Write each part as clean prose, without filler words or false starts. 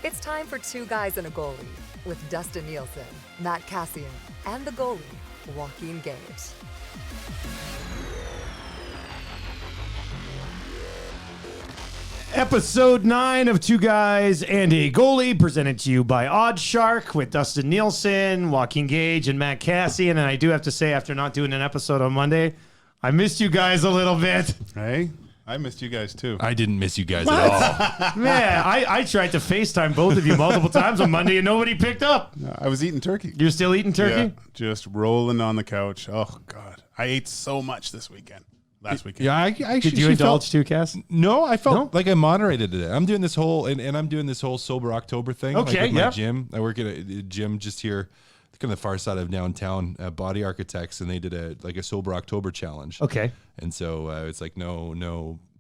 It's time for Two Guys and a Goalie with Dustin Nielsen, Matt Kassian, and the goalie, Joaquin Gage. Episode 9 of Two Guys and a Goalie, presented to you by Odd Shark with Dustin Nielsen, Joaquin Gage, and Matt Kassian. And I do have to say, after not doing an episode on Monday, I missed you guys a little bit. Hey, I missed you guys too. I didn't miss you guys at all. Man, I tried to FaceTime both of you multiple times on Monday and nobody picked up. I was eating turkey. You're still eating turkey? Yeah, just rolling on the couch. Oh, God. I ate so much this weekend. Last weekend. Yeah, I Did you indulge too, Cass? No, I felt like I moderated it. I'm doing this whole and I'm doing this whole sober October thing. Okay, like with my gym. I work at a gym just here, on the far side of downtown, Body Architects, and they did a sober October challenge. Okay. And so it's like no,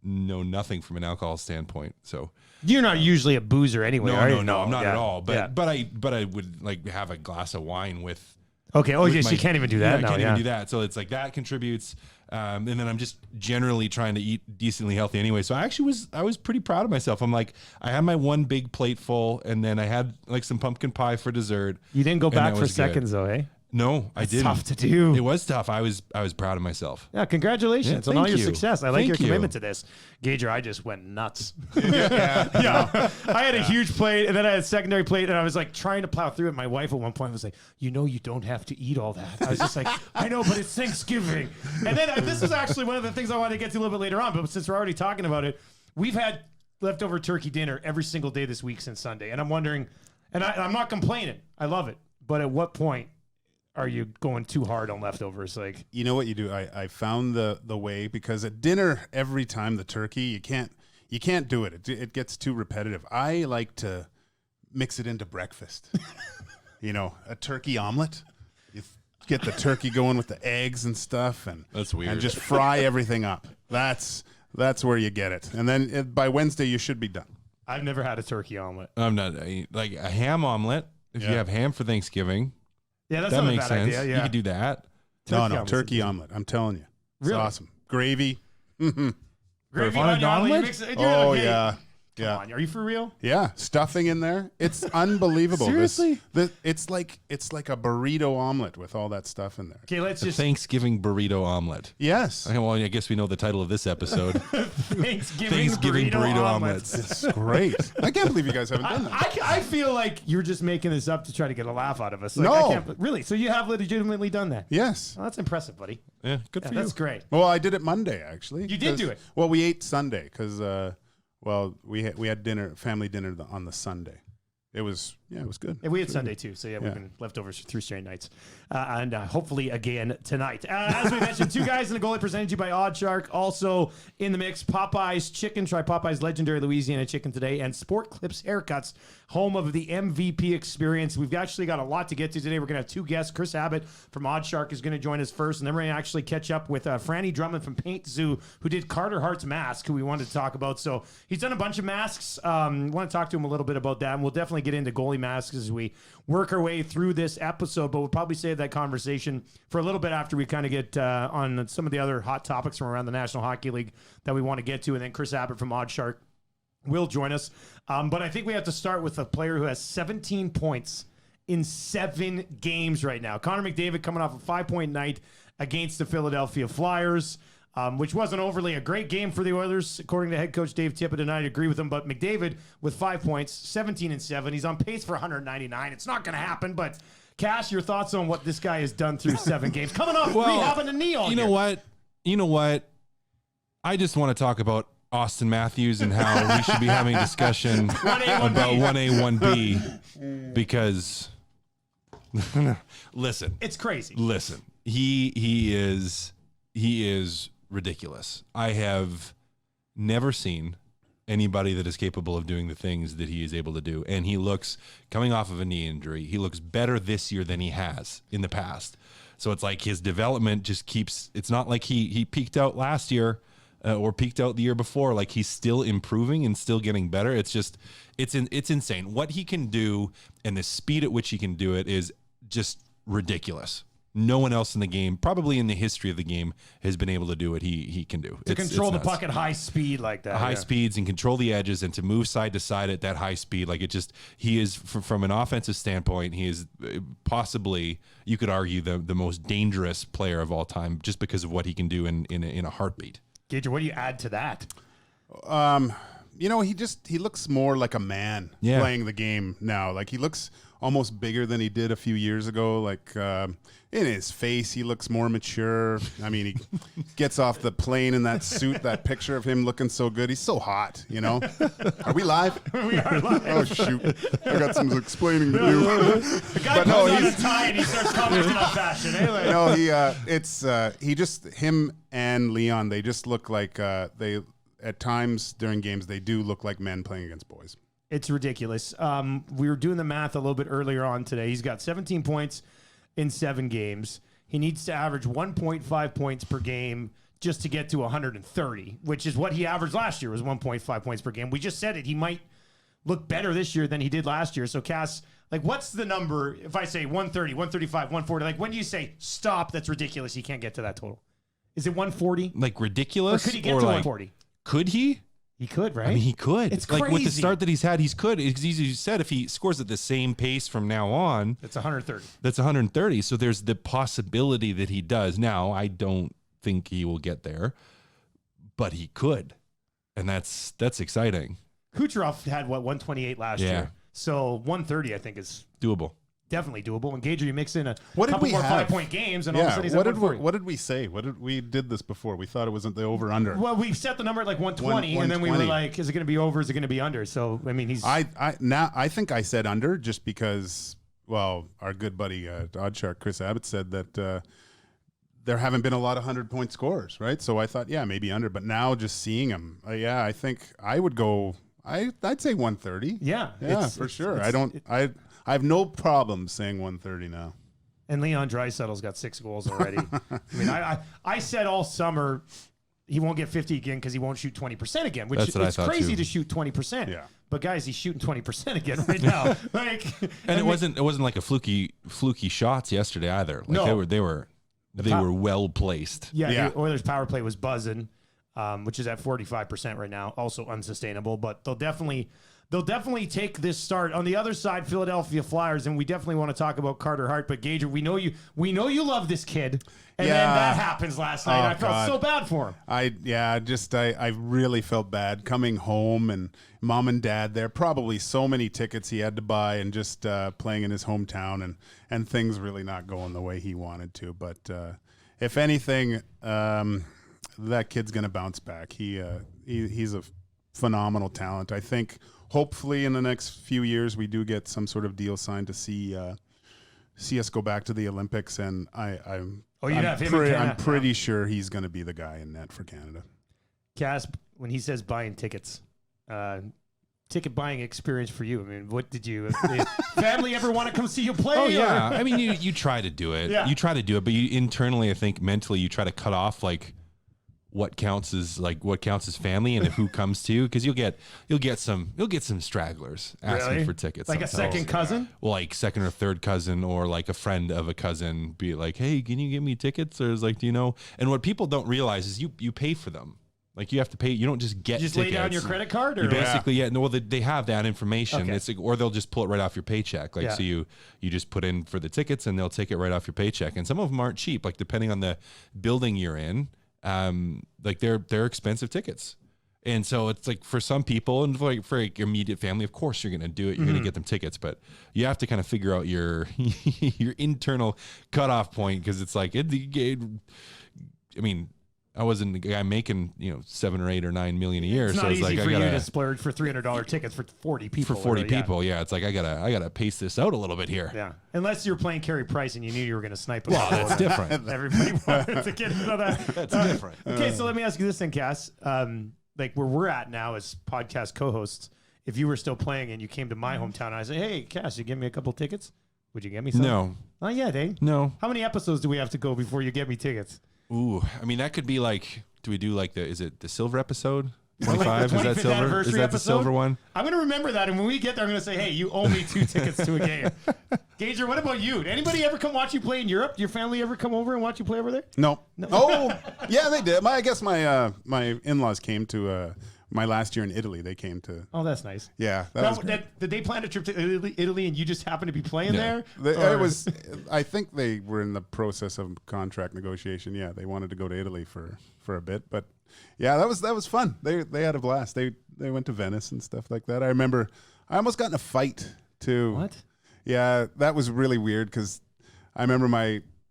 nothing from an alcohol standpoint. So You're not usually a boozer anyway, are you? No, I'm not Yeah. at all. But Yeah. but I would like have a glass of wine with. Okay. Oh, with yes, you can't even do that now. I can't Yeah. even do that. So it's like that contributes. And then I'm just generally trying to eat decently healthy anyway. So I was pretty proud of myself. I'm like, I had my one big plate full, and then I had like some pumpkin pie for dessert. You didn't go and back that for was good. seconds, though, eh? No, I didn't. Tough to do. It was tough. I was proud of myself. Yeah, congratulations Yeah, on all thank your you. success. I like Thank your you. commitment to this. Gager, I just went nuts. Yeah. I had a huge plate, and then I had a secondary plate, and I was like trying to plow through it. My wife at one point was like, you don't have to eat all that. I was just like, I know, but it's Thanksgiving. And then this is actually one of the things I wanted to get to a little bit later on, but since we're already talking about it, we've had leftover turkey dinner every single day this week since Sunday. And I'm wondering, and I'm not complaining. I love it. But at what point are you going too hard on leftovers? Like, You know what you do? I found the way, because at dinner every time the turkey, you can't do it. It gets too repetitive. I like to mix it into breakfast. A turkey omelet. You get the turkey going with the eggs and stuff, and That's weird. And just fry everything up. That's where you get it. And then by Wednesday you should be done. I've never had a turkey omelet. I'm not like a ham omelet. If you have ham for Thanksgiving, Yeah, that's that not a makes bad sense. idea. Yeah. You could do that. Turkey omelet. I'm telling you. It's Really? awesome. Gravy. Gravy On an onion omelet? You mix it, Oh, okay. yeah. Come Yeah. on, are you for real? Yeah, stuffing in there. It's unbelievable. Seriously? It's like a burrito omelet with all that stuff in there. Okay, let's A just Thanksgiving burrito omelet. Yes. Okay, well, I guess we know the title of this episode. Thanksgiving Thanksgiving burrito omelets. It's great. I can't believe you guys haven't done that. I feel like you're just making this up to try to get a laugh out of us. Like, No. I can't, really? So you have legitimately done that? Yes. Oh, that's impressive, buddy. Yeah, good Yeah, for that's you. great. Well, I did it Monday actually. You did 'cause- do it? Well, we ate Sunday because we had dinner, family dinner on the Sunday. It was good. Yeah, we had Sunday too, so yeah, we've been leftovers for 3 straight nights, and hopefully again tonight. As we mentioned, Two Guys and a Goalie presented to you by Odd Shark. Also in the mix, Popeyes chicken. Try Popeyes legendary Louisiana chicken today, and Sport Clips Haircuts, home of the MVP experience. We've actually got a lot to get to today. We're going to have 2 guests. Chris Abbott from Odd Shark is going to join us first, and then we're going to actually catch up with Franny Drummond from Paint Zoo, who did Carter Hart's mask, who we wanted to talk about. So he's done a bunch of masks. Want to talk to him a little bit about that, and we'll definitely get into goalie masks as we work our way through this episode, but we'll probably save that conversation for a little bit after we kind of get on some of the other hot topics from around the National Hockey League that we want to get to, and then Chris Abbott from Odd Shark will join us. But I think we have to start with a player who has 17 points in 7 games right now. Connor McDavid coming off a 5-point night against the Philadelphia Flyers, which wasn't overly a great game for the Oilers, according to head coach Dave Tippett, and I agree with him. But McDavid with 5 points, 17 and 7. He's on pace for 199. It's not going to happen, but Cass, your thoughts on what this guy has done through 7 games? Coming off rehabbing a knee all You know what? I just want to talk about Austin Matthews and how we should be having a discussion about 1A, 1B because listen. It's crazy. Listen. He is ridiculous. I have never seen anybody that is capable of doing the things that he is able to do. And he looks, coming off of a knee injury, he looks better this year than he has in the past. So it's like his development just keeps, it's not like he peaked out last year or peaked out the year before. Like he's still improving and still getting better. It's just, it's insane. What he can do and the speed at which he can do it is just ridiculous. no one else in the game, probably in the history of the game, has been able to do what he can do. To control the nuts. puck at high speed like that. High speeds and control the edges and to move side to side at that high speed. Like he is from an offensive standpoint, he is possibly, you could argue, the most dangerous player of all time just because of what he can do in a heartbeat. Gage, what do you add to that? He looks more like a man playing the game now. Like he looks almost bigger than he did a few years ago. Like in his face, he looks more mature. I mean, he gets off the plane in that suit, that picture of him looking so good. He's so hot, you know. Are we live? We are live. Oh, shoot. I got some explaining to do. The guy puts on a tie and he starts commenting on fashion. Eh? Like, No, him and Leon, they just look like they, at times during games, they do look like men playing against boys. it's ridiculous. We were doing the math a little bit earlier on today. He's got 17 points in 7 games. He needs to average 1.5 points per game just to get to 130, which is what he averaged last year, was 1.5 points per game. We just said it. He might look better this year than he did last year. So, Cass, like, what's the number if I say 130, 135, 140? Like, when do you say, stop, that's ridiculous, he can't get to that total? Is it 140? Like, ridiculous? Or could he get to like, 140? Could he? He could, right? I mean, he could. It's like, with the crazy. start that he's had, he's could. As you said, if he scores at the same pace from now on, It's 130. that's 130. So there's the possibility that he does. Now, I don't think he will get there, but he could. And that's exciting. Kucherov had, 128 last year. So 130, I think, is Doable. definitely doable. And Gage, you mix in a What did couple we more have? 5-point games, and all of a sudden he's at what 140. what did we say? We did this before? We thought it wasn't the over under. Well, we set the number at like 120, and then we were 120. like, is it going to be over? Is it going to be under? So, I mean, he's... I think I said under just because, well, our good buddy Odd Shark Chris Abbott said that there haven't been a lot of 100-point scorers, right? So I thought, maybe under. But now just seeing him, I think I would go. I'd say 130. Yeah, for sure. I have no problem saying 130 now. And Leon Draisaitl's got 6 goals already. I mean, I said all summer he won't get 50 again because he won't shoot 20% again, which That's what I it's thought, crazy too. to shoot 20%. Yeah. But guys, he's shooting 20% again right now. Like, And it wasn't like a fluky shots yesterday either. Like No. they were well placed. Yeah. The Oilers' power play was buzzing, which is at 45% right now. Also unsustainable, but they'll definitely take this start. On the other side, Philadelphia Flyers, and we definitely want to talk about Carter Hart. But Gage, we know you love this kid, and then that happens last night. Oh, I felt so bad for him. I really felt bad coming home and mom and dad there. Probably so many tickets he had to buy, and just playing in his hometown, and things really not going the way he wanted to. But if anything, that kid's gonna bounce back. He's a phenomenal talent. I think hopefully in the next few years we do get some sort of deal signed to see us go back to the Olympics, and I'm pretty sure he's going to be the guy in net for Canada. Cass, when he says buying tickets, ticket buying experience for you. I mean, what did you family ever want to come see you play? Oh yeah, I mean you try to do it. Yeah. You try to do it, but you internally, I think mentally, you try to cut off like what counts as family and who comes to you, because you'll get some stragglers asking Really? for tickets, Like a sometimes. second cousin? Well, like second or third cousin, or like a friend of a cousin, be like, hey, can you give me tickets? Or is like, do you know? And what people don't realize is you pay for them. Like you have to pay. You don't just get You just tickets. lay down your credit card, or You basically, they have that information. Okay. It's like, or they'll just pull it right off your paycheck. Like, Yeah. so you just put in for the tickets and they'll take it right off your paycheck. And some of them aren't cheap. Like depending on the building you're in, like they're expensive tickets. And so it's like for some people and for your immediate family, of course you're going to do it. You're going to get them tickets, but you have to kind of figure out your internal cutoff point. Cause it's like, I mean, I wasn't a guy making, 7 or 8 or 9 million a year. it's So not it's easy like, for I you gotta, to splurge for $300 tickets for 40 people. for 40 really, yeah. people. Yeah. It's like, I gotta pace this out a little bit here. Yeah, unless you're playing Carey Price and you knew you were going to snipe. Well, that's different. Everybody wanted to get into that. That's different. Okay, so let me ask you this then, Cass. Like where we're at now as podcast co-hosts, if you were still playing and you came to my hometown and I say, hey, Cass, you give me a couple tickets? Would you get me some? No. Not yet, eh? No. How many episodes do we have to go before you get me tickets? Ooh, I mean, that could be like, do we do like is it the silver episode? 25? Is that 25th silver? Is anniversary that the episode? silver one? I'm going to remember that, and when we get there, I'm going to say, hey, you owe me 2 tickets to a game. Gager, what about you? Did anybody ever come watch you play in Europe? Did your family ever come over and watch you play over there? No. Oh, yeah, they did. I guess my in-laws came to my last year in Italy. They came to. Oh, that's nice. Yeah, that was great. Did they plan a trip to Italy and you just happened to be playing there? I think they were in the process of contract negotiation. Yeah, they wanted to go to Italy for a bit, but yeah, that was fun. They had a blast. They went to Venice and stuff like that. I remember I almost got in a fight too. What? Yeah, that was really weird because I remember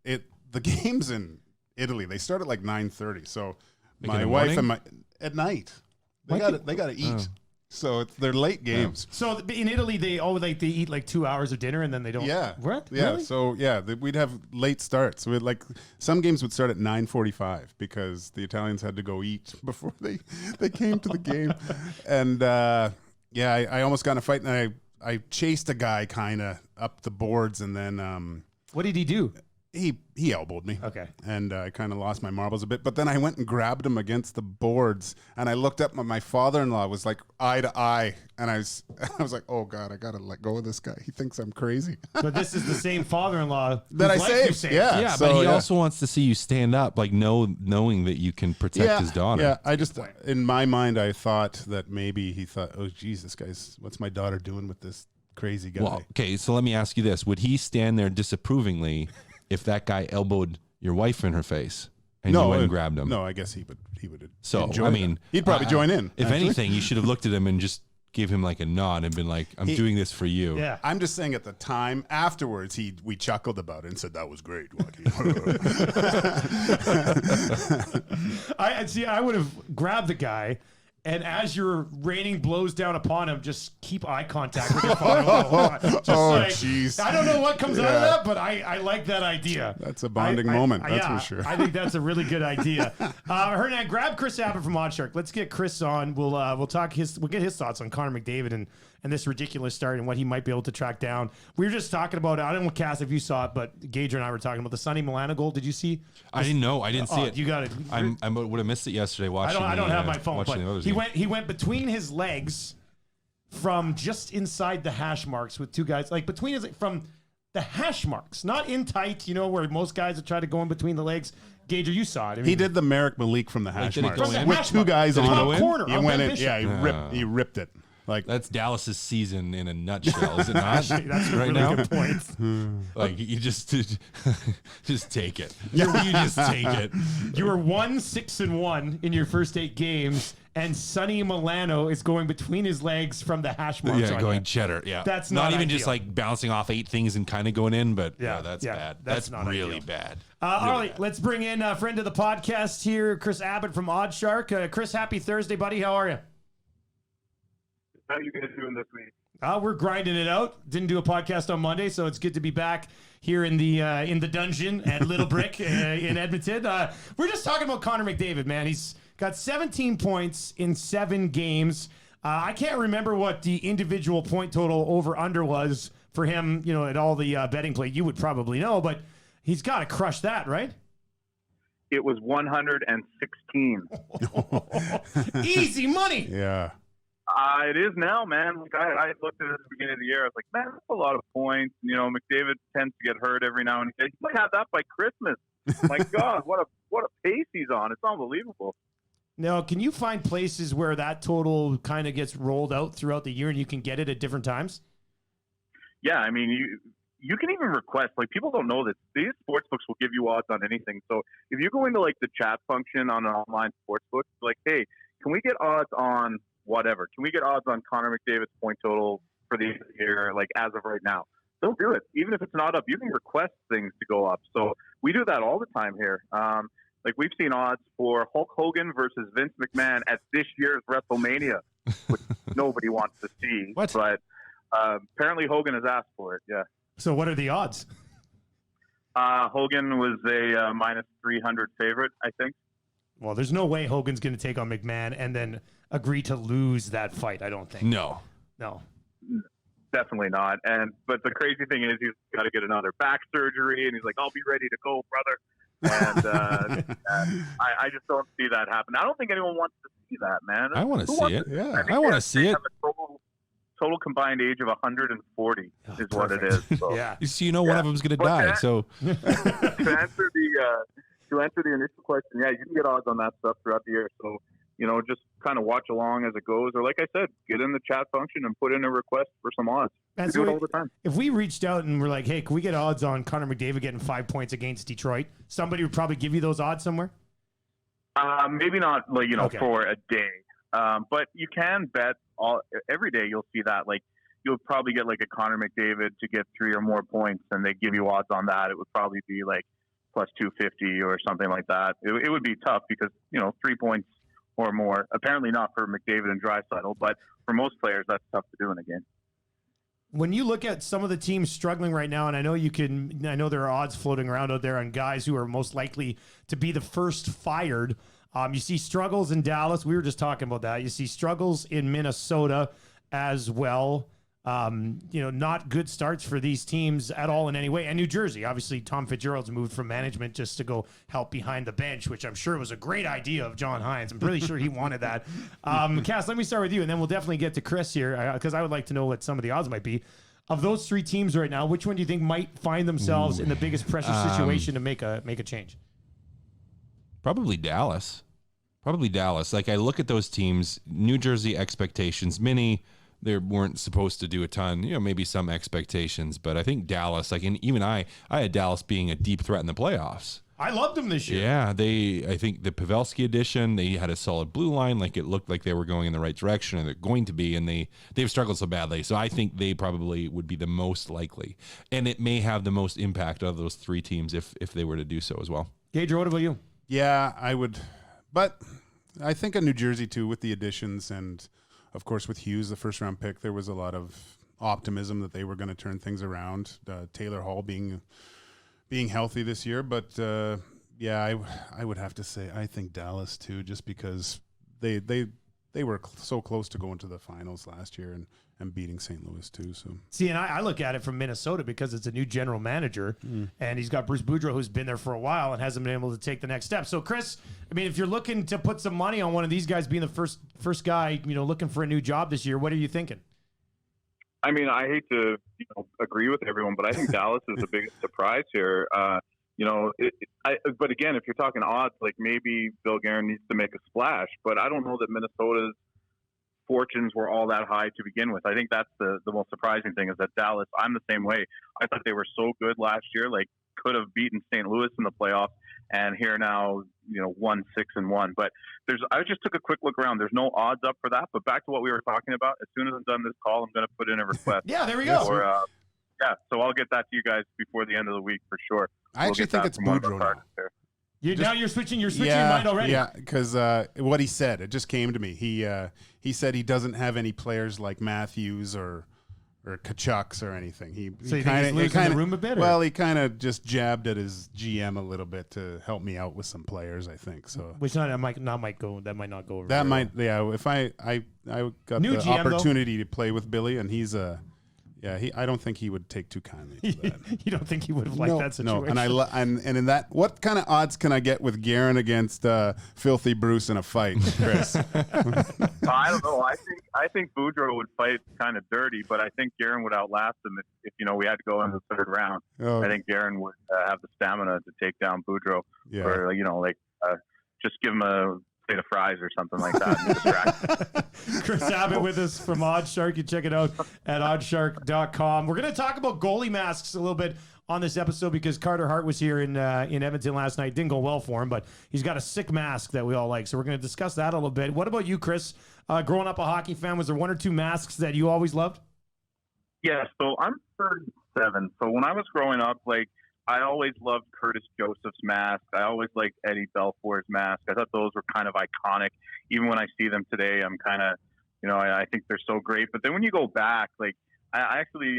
the games in Italy, they start at like 9:30. So Like my in the wife morning? and at night. They got to eat. So they're late games. So in Italy, they eat like 2 hours of dinner and then they don't. Yeah. What? Yeah. Really? So we'd have late starts. We'd some games would start at 9:45 because the Italians had to go eat before they came to the game. And I almost got in a fight and I chased a guy kind of up the boards and then What did he do? he elbowed me. Okay. And I kind of lost my marbles a bit. But then I went and grabbed him against the boards and I looked up and my father-in-law was like eye to eye. And I was like, oh God, I got to let go of this guy. He thinks I'm crazy. But this is the same father-in-law That I saved. Yeah. Yeah, So, but he also wants to see you stand up, like knowing that you can protect his daughter. Yeah, I just, in my mind, I thought that maybe he thought, oh, Jesus, guys, what's my daughter doing with this crazy guy? Well, okay, so let me ask you this. Would he stand there disapprovingly if that guy elbowed your wife in her face and you went and grabbed him? No, I guess he would. So, enjoy I mean, that. He'd probably join in. If actually. anything, you should have looked at him and just gave him like a nod and been like, I'm doing this for you. Yeah. I'm just saying at the time, afterwards, we chuckled about it and said, that was great, Joaquin. I would have grabbed the guy, and as you're raining blows down upon him, just keep eye contact with your father. Jeez. I don't know what comes out of that, but I like that idea. That's a bonding moment, that's for sure. I think that's a really good idea. Hernan, grab Chris Abbott from Oddshark. Let's get Chris on. We'll get his thoughts on Connor McDavid and this ridiculous start and what he might be able to track down. We were just talking about, I don't know, Cass, if you saw it, but Gage and I were talking about the Sonny Milano goal. Did you see? I didn't know. I didn't see it. You got it. I would have missed it yesterday watching. I don't have my phone, watching the but others he game. went between his legs from just inside the hash marks with two guys, like between his, from the hash marks, not in tight, where most guys would try to go in between the legs. Gager, you saw it. I mean, He did the Merrick Malik from the hash did it marks. go in? With Hash two mark. guys The on top it. corner He of went Ben in. Bishop. Yeah, he ripped it. Like That's Dallas's season in a nutshell, is it not? Actually, that's a right really now. good point. Like you just take it. You just take it. You were 1-6-1 in your first 8 games, and Sonny Milano is going between his legs from the hash marks. Yeah, on going you. cheddar. Yeah, That's not not even just ideal. like bouncing off 8 things and kind of going in, but Yeah, that's yeah, bad. that's That's not really ideal. bad. All Really right, bad. let's bring in a friend of the podcast here, Chris Abbott from Oddshark. Chris, happy Thursday, buddy. How are you? How you guys doing this week? We're grinding it out. Didn't do a podcast on Monday, so it's good to be back here in the dungeon at Little Brick in Edmonton. We're just talking about Connor McDavid, man. He's got 17 points in 7 games. I can't remember what the individual point total over/under was for him. At all the betting play, you would probably know, but he's got to crush that, right? It was 116. Easy money. yeah. It is now, man. Like I looked at it at the beginning of the year. I was like, man, that's a lot of points. McDavid tends to get hurt every now and again. He might have that by Christmas. My God, what a pace he's on. It's unbelievable. Now, can you find places where that total kind of gets rolled out throughout the year and you can get it at different times? Yeah, I mean, you can even request. Like, people don't know this. These sports books will give you odds on anything. So if you go into like the chat function on an online sports book, like, hey, can we get odds on whatever? Can we get odds on Connor McDavid's point total for the year, like as of right now? They'll do it. Even if it's not up, you can request things to go up. So we do that all the time here. Like we've seen odds for Hulk Hogan versus Vince McMahon at this year's WrestleMania, which nobody wants to see. What? But apparently Hogan has asked for it. Yeah. So what are the odds? Hogan was a minus 300 favorite, I think. Well, there's no way Hogan's going to take on McMahon and then agree to lose that fight, I don't think. No. Definitely not. But the crazy thing is he's got to get another back surgery, and he's like, I'll be ready to go, brother. And I just don't see that happen. I don't think anyone wants to see that, man. I want to Who see wants it. to- Yeah, think I want to they see it. have a total combined age of 140 is what it is. So. Yeah. So one of them's going to But die. that- So to answer the initial question, yeah, you can get odds on that stuff throughout the year. So, just kind of watch along as it goes. Or like I said, get in the chat function and put in a request for some odds. We do it all the time. If we reached out and we're like, hey, can we get odds on Connor McDavid getting 5 points against Detroit? Somebody would probably give you those odds somewhere? Maybe not, Okay. for a day. But you can bet every day you'll see that. Like, you'll probably get like a Connor McDavid to get 3 or more points, and they give you odds on that. It would probably be like plus 250 or something like that. It would be tough because, 3 points or more. Apparently not for McDavid and Draisaitl, but for most players, that's tough to do in a game. When you look at some of the teams struggling right now, and I know there are odds floating around out there on guys who are most likely to be the first fired. You see struggles in Dallas. We were just talking about that. You see struggles in Minnesota as well. Not good starts for these teams at all in any way. And New Jersey, obviously, Tom Fitzgerald's moved from management just to go help behind the bench, which I'm sure was a great idea of John Hines. I'm pretty sure he wanted that. Cass, let me start with you, and then we'll definitely get to Chris here because I would like to know what some of the odds might be. Of those 3 teams right now, which one do you think might find themselves in the biggest pressure situation to make a change? probably Dallas. Like, I look at those teams, New Jersey expectations, many they weren't supposed to do a ton, maybe some expectations, but I think Dallas, like, and even I had Dallas being a deep threat in the playoffs. I loved them this year. Yeah, I think the Pavelski addition, they had a solid blue line, like it looked like they were going in the right direction, and they're going to be, and they've struggled so badly. So I think they probably would be the most likely, and it may have the most impact of those 3 teams if they were to do so as well. Gage, what about you? Yeah, I would, but I think of New Jersey too with the additions, and of course with Hughes, the first round pick, there was a lot of optimism that they were going to turn things around. Taylor Hall being healthy this year, but I would have to say I think Dallas too, just because they were so close to going to the finals last year and beating St. Louis too. So See, and I look at it from Minnesota because it's a new general manager, and he's got Bruce Boudreau, who's been there for a while and hasn't been able to take the next step. So, Chris, I mean, if you're looking to put some money on one of these guys being the first guy, looking for a new job this year, what are you thinking? I mean, I hate to agree with everyone, but I think Dallas is the biggest surprise here. But again, if you're talking odds, like maybe Bill Guerin needs to make a splash, but I don't know that Minnesota's fortunes were all that high to begin with. I think that's the most surprising thing is that Dallas, I'm the same way. I thought they were so good last year, like could have beaten St. Louis in the playoffs, and here now, 1-6-1. But I just took a quick look around. There's no odds up for that. But back to what we were talking about, as soon as I'm done this call, I'm going to put in a request. Yeah, there we go. So I'll get that to you guys before the end of the week for sure. I actually think it's Boudreau now. Now you're switching your mind already. Yeah, because what he said, it just came to me. He said he doesn't have any players like Matthews or Kachucks or anything. So you think he's losing the room a bit? Well, he kind of just jabbed at his GM a little bit to help me out with some players, I think. So which that might not go over. That might, if I got New the GM, opportunity to play with Billy, and he's I don't think he would take too kindly to that. You don't think he would have liked that situation? No, and in that, what kind of odds can I get with Guerin against Filthy Bruce in a fight, Chris? I don't know. I think Boudreau would fight kind of dirty, but I think Guerin would outlast him if we had to go in the third round. Oh. I think Guerin would have the stamina to take down Boudreau, or just give him a plate of fries or something like that. Chris Abbott with us from Oddshark. You check it out at oddshark.com. We're going to talk about goalie masks a little bit on this episode because Carter Hart was here in Edmonton last night. Didn't go well for him, but he's got a sick mask that we all like. So we're going to discuss that a little bit. What about you, Chris? Growing up a hockey fan, was there 1 or 2 masks that you always loved? Yeah, so I'm 37. So when I was growing up, I always loved Curtis Joseph's mask. I always liked Eddie Belfour's mask. I thought those were kind of iconic. Even when I see them today, I'm kind of, I think they're so great. But then when you go back, I actually,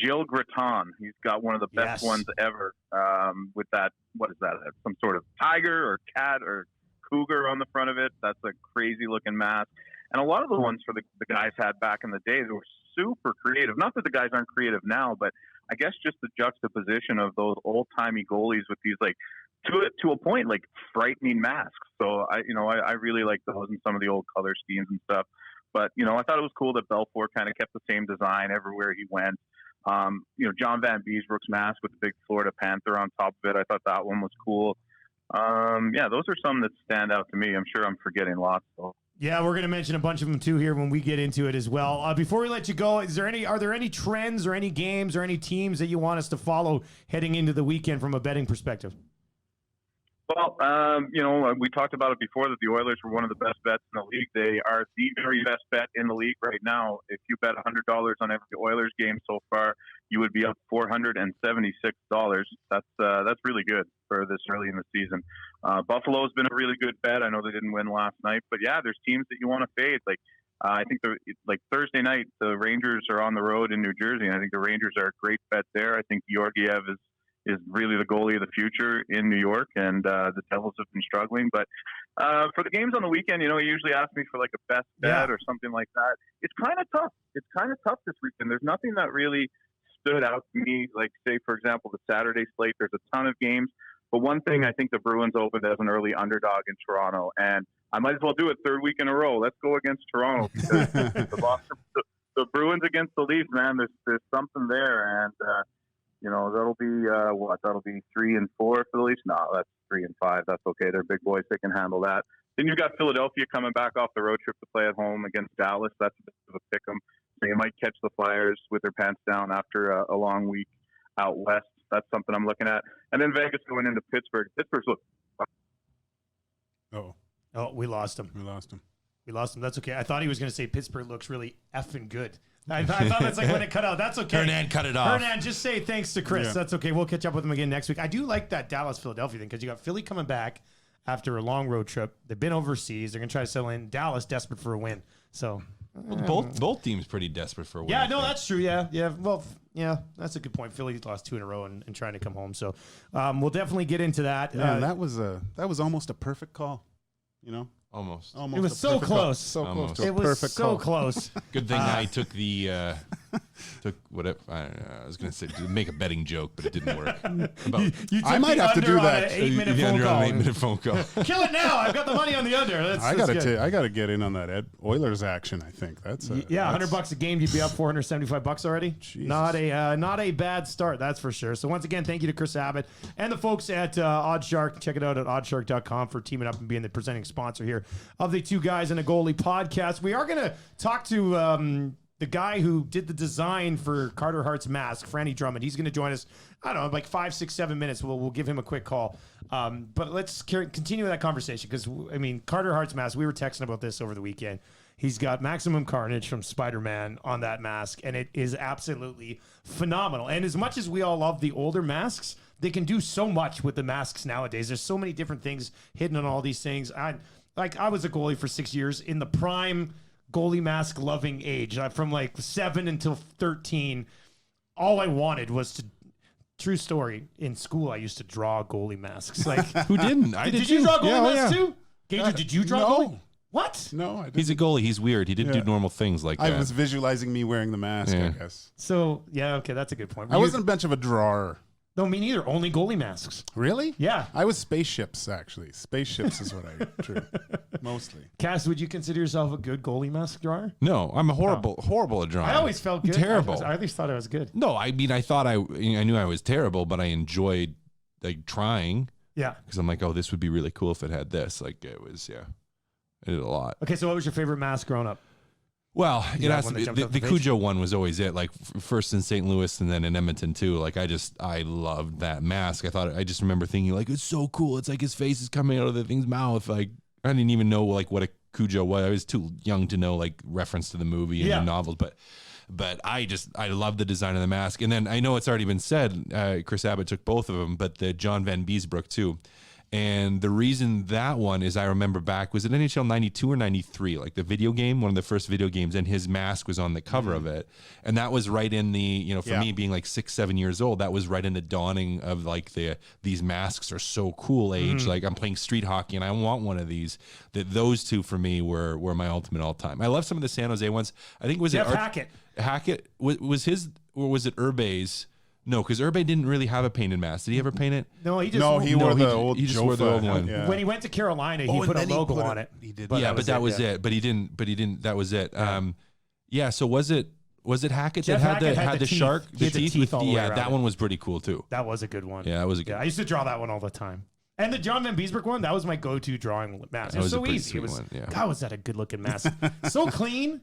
Gilles Gratton, he's got one of the best ones ever with that, what is that, some sort of tiger or cat or cougar on the front of it. That's a crazy looking mask. And a lot of the ones for the guys had back in the day, they were super creative. Not that the guys aren't creative now, but I guess just the juxtaposition of those old-timey goalies with these to a point, like frightening masks. So I really like those and some of the old color schemes and stuff. But I thought it was cool that Belfour kind of kept the same design everywhere he went. John Van Beesbrook's mask with the big Florida Panther on top of it. I thought that one was cool. Those are some that stand out to me. I'm sure I'm forgetting lots though. Yeah, we're going to mention a bunch of them too here when we get into it as well. Before we let you go, are there any trends or any games or any teams that you want us to follow heading into the weekend from a betting perspective? Well, we talked about it before that the Oilers were one of the best bets in the league. They are the very best bet in the league right now. If you bet $100 on every Oilers game so far, you would be up $476. That's really good for this early in the season. Buffalo's been a really good bet. I know they didn't win last night, but yeah, there's teams that you want to fade. I think Thursday night, the Rangers are on the road in New Jersey, and I think the Rangers are a great bet there. I think Georgiev is really the goalie of the future in New York, and the Devils have been struggling. But for the games on the weekend, you usually ask me for like a best bet or something like that. It's kind of tough. It's kind of tough this weekend. There's nothing that really stood out to me. Like, say, for example, the Saturday slate, there's a ton of games. But one thing, I think the Bruins opened as an early underdog in Toronto, and I might as well do it third week in a row. Let's go against Toronto because the Bruins against the Leafs, man, there's something there. And, that'll be that'll be 3-4 for the Leafs. No, that's 3-5. That's okay. They're big boys. They can handle that. Then you've got Philadelphia coming back off the road trip to play at home against Dallas. That's a bit of a pick 'em. So you might catch the Flyers with their pants down after a long week out west. That's something I'm looking at. And then Vegas going into Pittsburgh. Pittsburgh's We lost him. That's okay. I thought he was going to say Pittsburgh looks really effing good. I thought that's like when it cut out. That's okay. Hernan cut it off. Hernan, just say thanks to Chris. Yeah. That's okay. We'll catch up with him again next week. I do like that Dallas-Philadelphia thing because you got Philly coming back after a long road trip. They've been overseas. They're going to try to settle in. Dallas desperate for a win. So both teams pretty desperate for a win. Yeah, no, that's true. Yeah. Well, yeah, that's a good point. Philly lost 2 in a row and trying to come home. So we'll definitely get into that. Yeah, that was almost a perfect call. Almost. It was so close. So Almost. close to a It was perfect so call. close. Good thing I took the took whatever. I don't know. I was going to say to make a betting joke, but it didn't work. You I might have to do that. 8-minute The phone under call. on an 8-minute phone call. Kill it now. I've got the money on the under. I gotta get in on that Oilers action. I think that's $100 a game. You'd be up $475 already. Jesus. Not a bad start, that's for sure. So once again, thank you to Chris Abbott and the folks at Oddshark. Check it out at oddshark.com for teaming up and being the presenting sponsor here of the Two Guys and a Goalie podcast. We are going to talk to the guy who did the design for Carter Hart's mask, Franny Drummond. He's going to join us, I don't know, like 5, 6, 7 minutes. We'll give him a quick call. But let's continue that conversation because, Carter Hart's mask, we were texting about this over the weekend. He's got Maximum Carnage from Spider-Man on that mask, and it is absolutely phenomenal. And as much as we all love the older masks, they can do so much with the masks nowadays. There's so many different things hidden on all these things. I was a goalie for 6 years in the prime goalie mask loving age. From like 7 until 13, all I wanted was to. True story. In school, I used to draw goalie masks. Like Who didn't? did you draw goalie masks too? Gage, did you draw goalie? What? No, I didn't. He's a goalie. He's weird. He didn't do normal things like that. I was visualizing me wearing the mask, Yeah. I guess. So yeah, okay, that's a good point. I wasn't much of a drawer. No, me neither. Only goalie masks. Really? Yeah. I was spaceships, actually. Spaceships is what I drew, mostly. Cass, would you consider yourself a good goalie mask drawer? No, I'm a horrible at drawing. I always felt good. Terrible. I at least thought I was good. No, I thought I knew I was terrible, but I enjoyed like trying. Yeah. Because I'm like, oh, this would be really cool if it had this. Like it was, I did a lot. Okay, so what was your favorite mask growing up? Well, it that has one to that be, jumped off the the page? Cujo one was always it. Like first in St. Louis and then in Edmonton too. Like I loved that mask. I just remember thinking like it's so cool. It's like his face is coming out of the thing's mouth. Like I didn't even know like what a Cujo was. I was too young to know like reference to the movie and the novels, but I love the design of the mask. And then I know it's already been said, Chris Abbott took both of them, but the John Van Beesbrook too. And the reason that one is I remember back, was it NHL 92 or 93? Like the video game, one of the first video games, and his mask was on the cover of it. And that was right in the, for me being like 6, 7 years old, that was right in the dawning of like these masks are so cool age. Like I'm playing street hockey and I want one of these. Those two for me were my ultimate all time. I love some of the San Jose ones. I think was Jeff Hackett. Hackett was his, or was it Urbe's? No, because Urbe didn't really have a painted mask. Did he ever paint it? No, he just No, he wore the old he just wore the old one. Yeah. when he went to Carolina, Oh, he and put a then he logo put on it- it. he did. But Yeah, but that was yeah. it. But he didn't. That was it. Yeah. So was it Hackett Jeff that Hackett had the teeth. shark, He had the teeth with all the way yeah, around that it. one was pretty cool too. That was a good one. Yeah, that was a good. Yeah, I used to draw that one all the time. And the John Van Beesbrook one, that was my go-to drawing mask. It That was was a so pretty easy. It sweet was, one, yeah. God, was that a good-looking mask. So clean,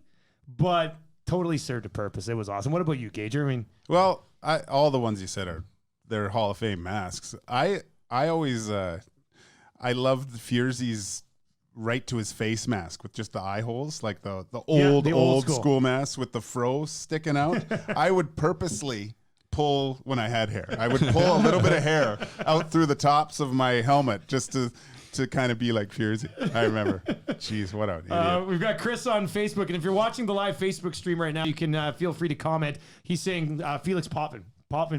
but totally served a purpose. It was awesome. What about you, Gage? I mean, Well, all the ones you said they're Hall of Fame masks. I always I loved Fierzy's right to his face mask with just the eye holes, like the old school mask with the fro sticking out. I would purposely pull when I had hair. I would pull a little bit of hair out through the tops of my helmet just to kind of be like Fierzy. I remember. Jeez, what an idiot. we've got Chris on Facebook, and if you're watching the live Facebook stream right now, you can feel free to comment. He's saying Felix Potvin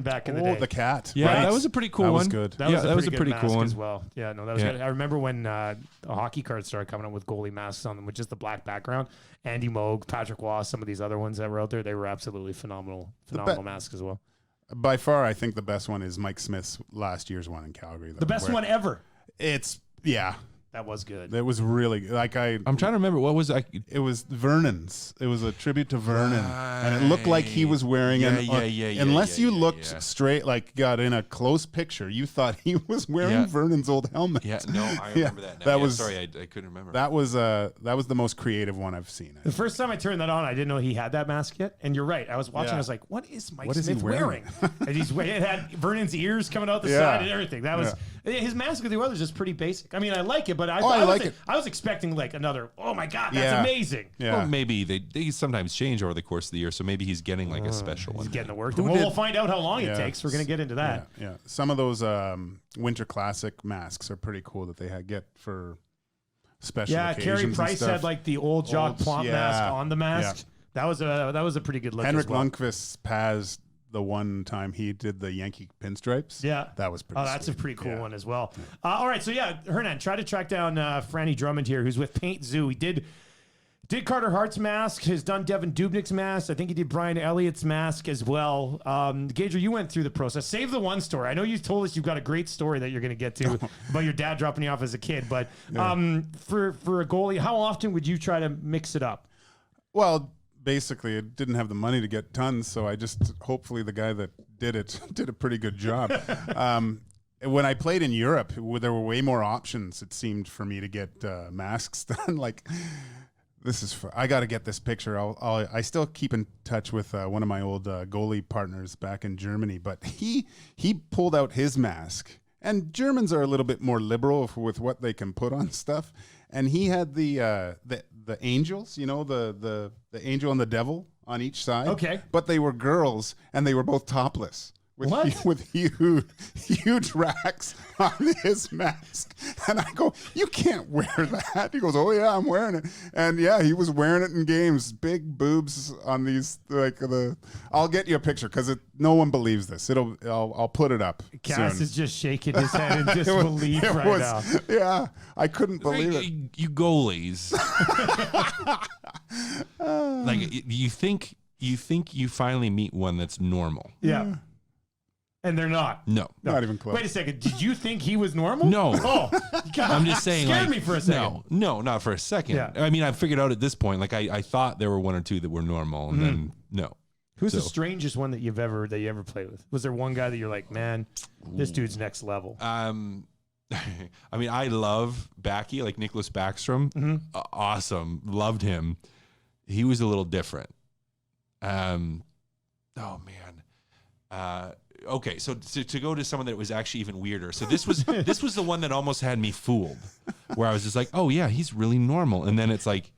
back in the day. The cat. Yeah, right. that was a pretty cool That one. was good. That was a pretty cool mask one as well. Yeah, no, that was Yeah. good. I remember when the hockey cards started coming out with goalie masks on them with just the black background. Andy Moog, Patrick Waugh, some of these other ones that were out there, they were absolutely phenomenal masks as well. By far, I think the best one is Mike Smith's last year's one in Calgary. The best one ever. It's That was good. It was really like I'm trying to remember what was I. It was Vernon's. It was a tribute to Vernon, and it looked like he was wearing unless you looked straight, like got in a close picture, you thought he was wearing Vernon's old helmet. Yeah, no, I remember that. Now. That Yeah, was sorry, I couldn't remember. That was the most creative one I've seen. The first time I turned that on, I didn't know he had that mask yet. And you're right. I was watching. Yeah. I was like, "What is Mike What is he Smith wearing?" And it had Vernon's ears coming out the Yeah. side and everything. That was his mask with the others is pretty basic. I mean, I like it, but I was expecting like another. Oh my God, that's amazing. Yeah. Well, maybe they sometimes change over the course of the year, so maybe he's getting like a special one. He's getting the work. We'll find out how long it takes. We're gonna get into that. Yeah. Some of those Winter Classic masks are pretty cool that they get for special occasions. Carey and Price stuff. had like the old Jacques Plante mask on the mask. Yeah. That was a pretty good look. Henrik as well. Lundqvist's Paz, the one time he did the Yankee pinstripes. Yeah. That was pretty that's sweet. a pretty cool one as well. All right. So, Hernan, try to track down Franny Drummond here, who's with Paint Zoo. He did Carter Hart's mask, has done Devin Dubnik's mask. I think he did Brian Elliott's mask as well. Gager, you went through the process. Save the one story. I know you told us you've got a great story that you're going to get to about your dad dropping you off as a kid. But for a goalie, how often would you try to mix it up? Well, basically, it didn't have the money to get tons, so I just hopefully the guy that did it did a pretty good job. When I played in Europe, there were way more options. It seemed for me to get masks done. Like I got to get this picture. I still keep in touch with one of my old goalie partners back in Germany, but he pulled out his mask. And Germans are a little bit more liberal with what they can put on stuff. And he had the angels, the angel and the devil on each side. Okay. But they were girls, and they were both topless. With huge racks on his mask. And I go, you can't wear that. He goes, oh, yeah, I'm wearing it. And, yeah, he was wearing it in games. Big boobs on these, I'll get you a picture because no one believes this. I'll put it up Cass soon. is just shaking his head in disbelief now. Yeah, I couldn't believe it. You goalies. you think you finally meet one that's normal. Yeah. And they're not. No. Not even close. Wait a second. Did you think he was normal? No. Oh, God. I'm just saying. Scared me for a second. No, not for a second. Yeah. I mean, I figured out at this point. Like I thought there were one or two that were normal, and then no. Who's the strangest one that you ever played with? Was there one guy that you're like, man, this dude's next level? I mean, I love Backy, like Nicholas Backstrom. Awesome, loved him. He was a little different. Oh man. Okay, so to go to someone that was actually even weirder. So this was the one that almost had me fooled, where I was just like, oh yeah, he's really normal, and then it's like,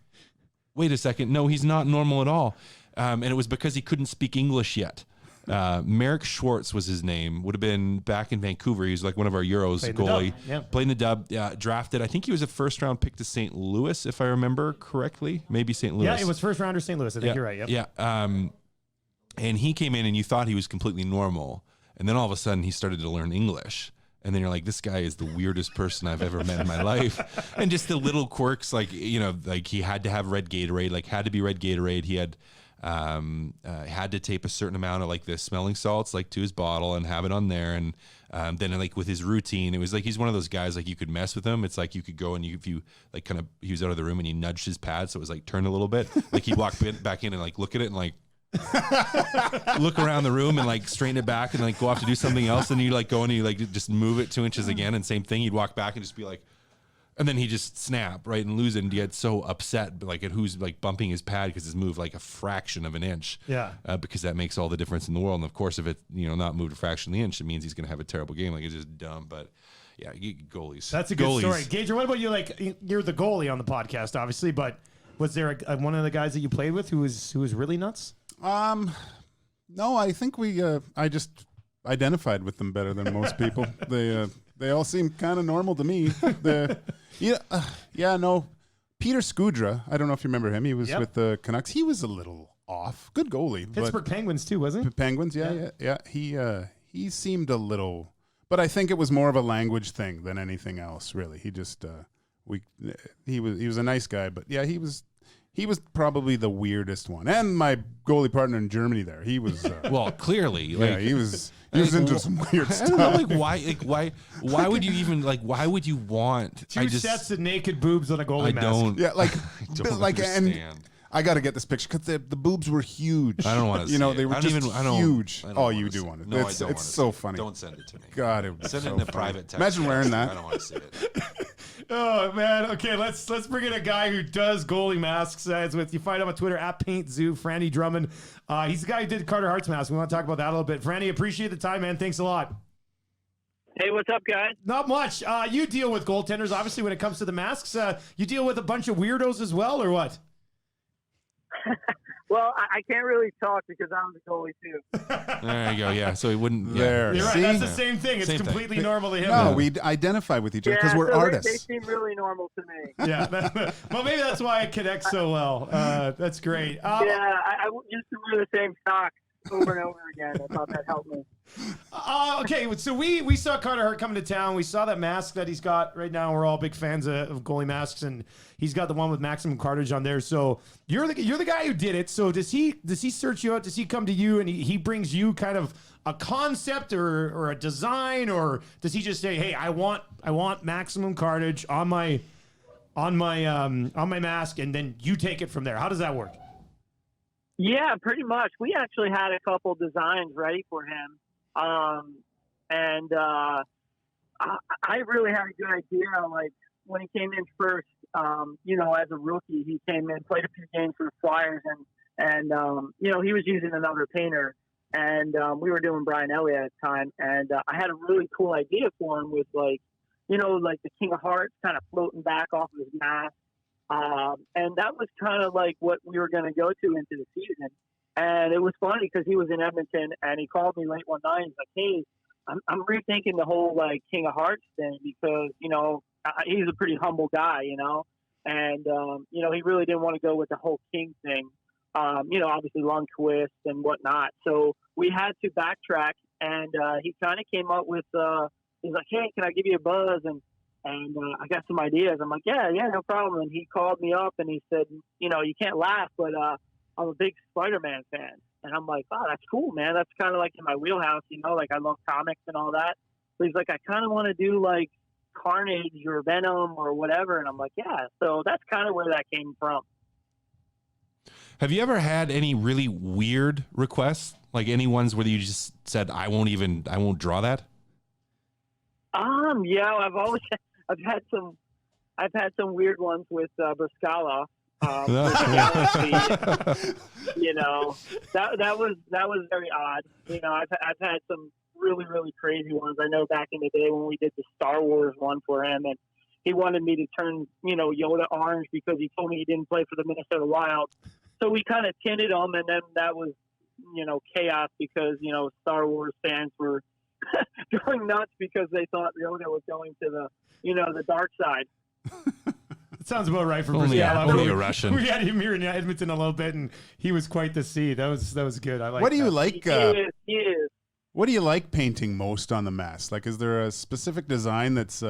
wait a second, no, he's not normal at all, and it was because he couldn't speak English yet. Merrick Schwartz was his name. Would have been back in Vancouver. He was like one of our Euros goalie. Played in the dub. Drafted. I think he was a first-round pick to St. Louis, if I remember correctly. Maybe St. Louis. Yeah, it was first rounder St. Louis. I think you're right. Yep. Yeah. And he came in, and you thought he was completely normal. And then all of a sudden he started to learn English. And then you're like, this guy is the weirdest person I've ever met in my life. And just the little quirks, like he had to have red Gatorade, had to be red Gatorade. He had had to tape a certain amount of like the smelling salts like to his bottle and have it on there. And then like with his routine, it was like he's one of those guys like you could mess with him. It's like you could go and if you like kind of he was out of the room and you nudged his pad so it was like turned a little bit. Like he'd walk back in and like look at it and like look around the room and like straighten it back and like go off to do something else, and you like go and you like just move it 2 inches again, and same thing, he'd walk back and just be like, and then he just snap right and lose it and get so upset like at who's like bumping his pad because it's moved like a fraction of an inch, because that makes all the difference in the world. And of course if it not moved a fraction of the inch, it means he's gonna have a terrible game. Like it's just dumb. But yeah, goalies, that's a good story. Gage, what about you? Like you're the goalie on the podcast obviously, but was there one of the guys that you played with who was really nuts? No, I think I just identified with them better than most people. They all seem kind of normal to me. Peter Skudra. I don't know if you remember him. He was with the Canucks. He was a little off. Good goalie. Pittsburgh Penguins too, wasn't he? Penguins, yeah. He seemed a little, but I think it was more of a language thing than anything else. Really, he just he was a nice guy, but yeah, he was probably the weirdest one. And my goalie partner in Germany there, he was well, clearly, yeah, he was into some weird stuff. I don't know, why would you even why would you want two sets of naked boobs on a goalie mask? Yeah, like I don't like understand. and I got to get this picture because the boobs were huge. I don't want to see they were huge. I don't oh, wanna you see do want it. No, It's so funny. Don't send it to me. God, it was send so it in a funny. private text. Imagine wearing that. I don't want to see it. Oh man, okay, let's bring in a guy who does goalie masks. You find him on Twitter at PaintZoo, Franny Drummond. He's the guy who did Carter Hart's mask. We want to talk about that a little bit. Franny, appreciate the time, man. Thanks a lot. Hey, what's up, guys? Not much. You deal with goaltenders, obviously, when it comes to the masks. You deal with a bunch of weirdos as well, or what? Well, I can't really talk because I'm the goalie too. There you go. Yeah, so he wouldn't. There. You're right. See? That's the same thing. It's Same completely thing. normal to him. No, we identify with each other because we're so artists. They seem really normal to me. Yeah. Well, maybe that's why it connects so well. That's great. I used to wear the same socks over and over again. I thought that helped me. Okay, so we saw Carter Hart coming to town. We saw that mask that he's got right now. We're all big fans of goalie masks, and he's got the one with maximum cartridge on there. So you're the guy who did it. So does he search you out? Does he come to you and he brings you kind of a concept or a design, or does he just say, hey, I want maximum cartridge on my mask, and then you take it from there? How does that work? Yeah, pretty much. We actually had a couple designs ready for him. I really had a good idea. Like when he came in first, as a rookie, he came in, played a few games for the Flyers, and he was using another painter, and we were doing Brian Elliott at the time, and I had a really cool idea for him with like the King of Hearts kind of floating back off of his mask. And that was kind of like what we were going to go to into the season. And it was funny because he was in Edmonton and he called me late one night. He's like, hey, I'm rethinking the whole like King of Hearts thing because, he's a pretty humble guy, and, he really didn't want to go with the whole King thing, obviously long twist and whatnot. So we had to backtrack, and he kind of came up with, he's like, hey, can I give you a buzz? And I got some ideas. I'm like, yeah, no problem. And he called me up and he said, you can't laugh, but I'm a big Spider-Man fan. And I'm like, oh, that's cool, man. That's kind of like in my wheelhouse, like I love comics and all that. So he's like, I kind of want to do like Carnage or Venom or whatever. And I'm like, yeah. So that's kind of where that came from. Have you ever had any really weird requests? Like any ones where you just said, I won't draw that? Yeah, I've had some weird ones with Brascala. That was very odd. I've had some really, really crazy ones. I know back in the day when we did the Star Wars one for him, and he wanted me to turn, Yoda orange because he told me he didn't play for the Minnesota Wild. So we kind of tinted him, and then that was, chaos because, Star Wars fans were going nuts because they thought Yoda was going to the dark side. It sounds about right for only Brascala. a Russian. We had him here in Edmonton a little bit, and he was quite the see. That was good. I like. What do you like? He is. What do you like painting most on the mask? Like, is there a specific design that's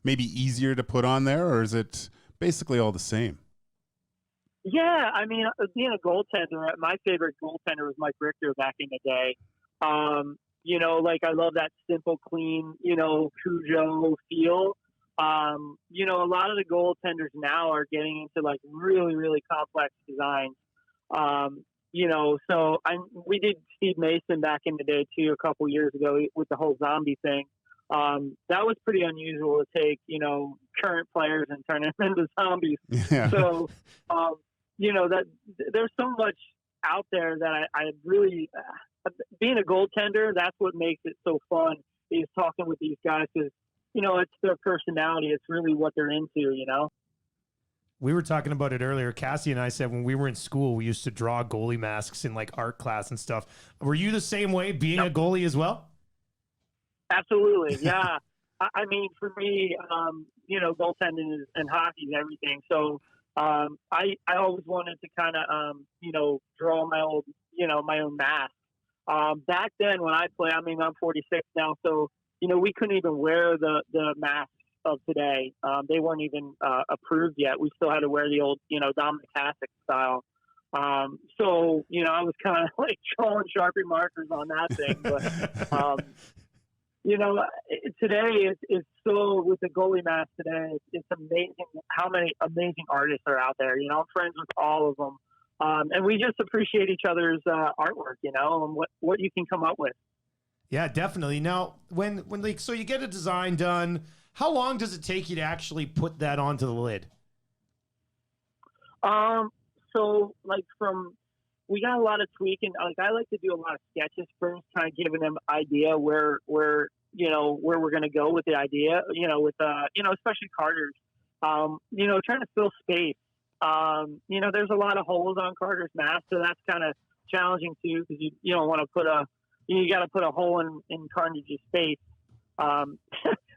maybe easier to put on there, or is it basically all the same? Yeah, I mean, being a goaltender, my favorite goaltender was Mike Richter back in the day. Like I love that simple, clean, Cujo feel. A lot of the goaltenders now are getting into like really, really complex designs. We did Steve Mason back in the day too, a couple years ago with the whole zombie thing. That was pretty unusual to take, current players and turn them into zombies. Yeah. So, that there's so much out there that I really, being a goaltender, that's what makes it so fun is talking with these guys because, it's their personality. It's really what they're into, We were talking about it earlier. Cassie and I said when we were in school, we used to draw goalie masks in like art class and stuff. Were you the same way being a goalie as well? Absolutely. Yeah. I mean, for me, goaltending and hockey is everything. So, I always wanted to kind of, draw my own mask. Back then when I play, I'm 46 now. So, we couldn't even wear the masks of today. They weren't even approved yet. We still had to wear the old, Dominic Hasek style. I was kind of like drawing Sharpie markers on that thing. But, today is so with the goalie mask today, it's amazing how many amazing artists are out there. I'm friends with all of them. And we just appreciate each other's artwork, and what you can come up with. Yeah, definitely. Now, when so you get a design done, how long does it take you to actually put that onto the lid? We got a lot of tweaking. Like I like to do a lot of sketches first, kind of giving them idea where we're going to go with the idea, especially Carter's, trying to fill space. There's a lot of holes on Carter's mask, so that's kind of challenging too, because you don't want to you got to put a hole in Carnage's face.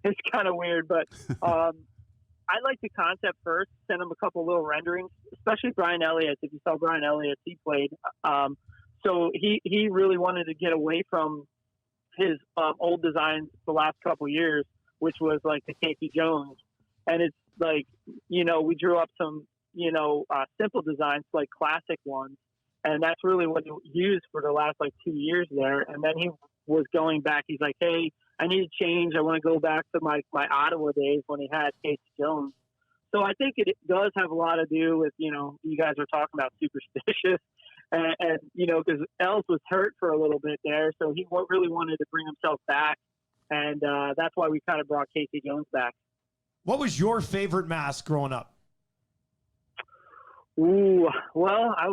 It's kind of weird, but I like the concept first, send him a couple little renderings, especially Brian Elliott. If you saw Brian Elliott, he played. So he really wanted to get away from his old designs the last couple years, which was like the Casey Jones. And it's like, we drew up some, simple designs, like classic ones. And that's really what he used for the last 2 years there. And then he was going back. He's like, hey, I need to change. I want to go back to my Ottawa days when he had Casey Jones. So I think it does have a lot to do with, you guys are talking about superstitious. And because Els was hurt for a little bit there. So he really wanted to bring himself back. And that's why we kind of brought Casey Jones back. What was your favorite mask growing up? Ooh, well, I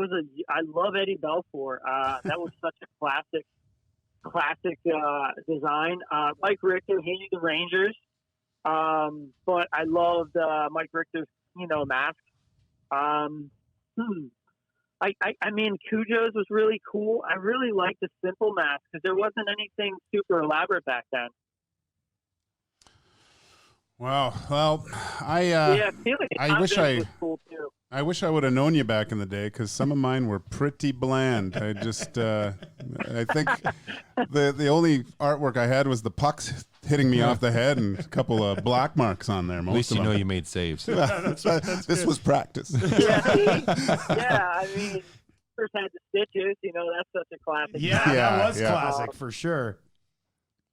love Eddie Belfour. That was such a classic design. Mike Richter hated the Rangers, but I loved Mike Richter's mask. I mean, Cujo's was really cool. I really liked the simple mask because there wasn't anything super elaborate back then. Wow. Well, I wish was cool too. I wish I would have known you back in the day because some of mine were pretty bland. I just, I think the only artwork I had was the pucks hitting me off the head and a couple of black marks on there. At least you know you made saves. This was practice. Yeah, I mean, first had the stitches. That's such a classic. Yeah, that was classic for sure.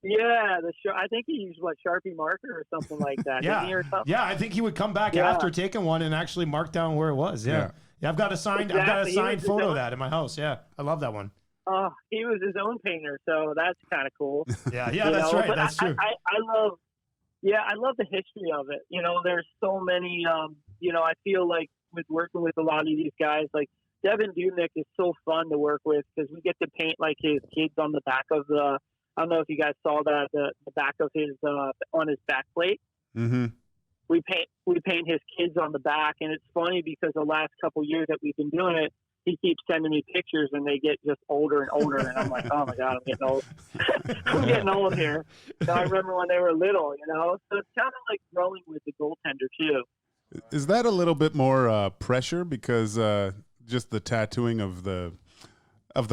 Yeah, I think he used Sharpie marker or something like that. Yeah, I think he would come back after taking one and actually mark down where it was. Yeah, I've got a signed photo of that in my house. Yeah, I love that one. He was his own painter, so that's kind of cool. Yeah, that's right. But that's true. I love the history of it. There's so many. I feel like with working with a lot of these guys, like Devin Dubnyk is so fun to work with because we get to paint like his kids on the back of the. I don't know if you guys saw that the back of his on his back plate. Mm-hmm. We paint his kids on the back, and it's funny because the last couple years that we've been doing it, he keeps sending me pictures, and they get just older and older, and I'm like, oh my god, I'm getting old. I'm getting old here. So I remember when they were little, So it's kind of like growing with the goaltender too. Is that a little bit more pressure because just the tattooing of the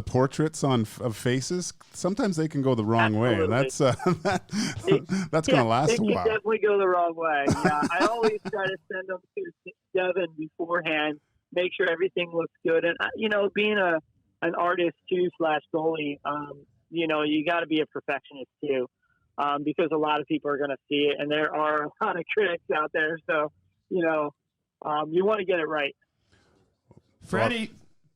portraits of faces, sometimes they can go the wrong way, and that's going to last a while. It can definitely go the wrong way. Yeah, I always try to send them to Devin beforehand make sure everything looks good. And being an artist too / goalie, you got to be a perfectionist too, because a lot of people are going to see it, and there are a lot of critics out there. So you want to get it right. Freddie.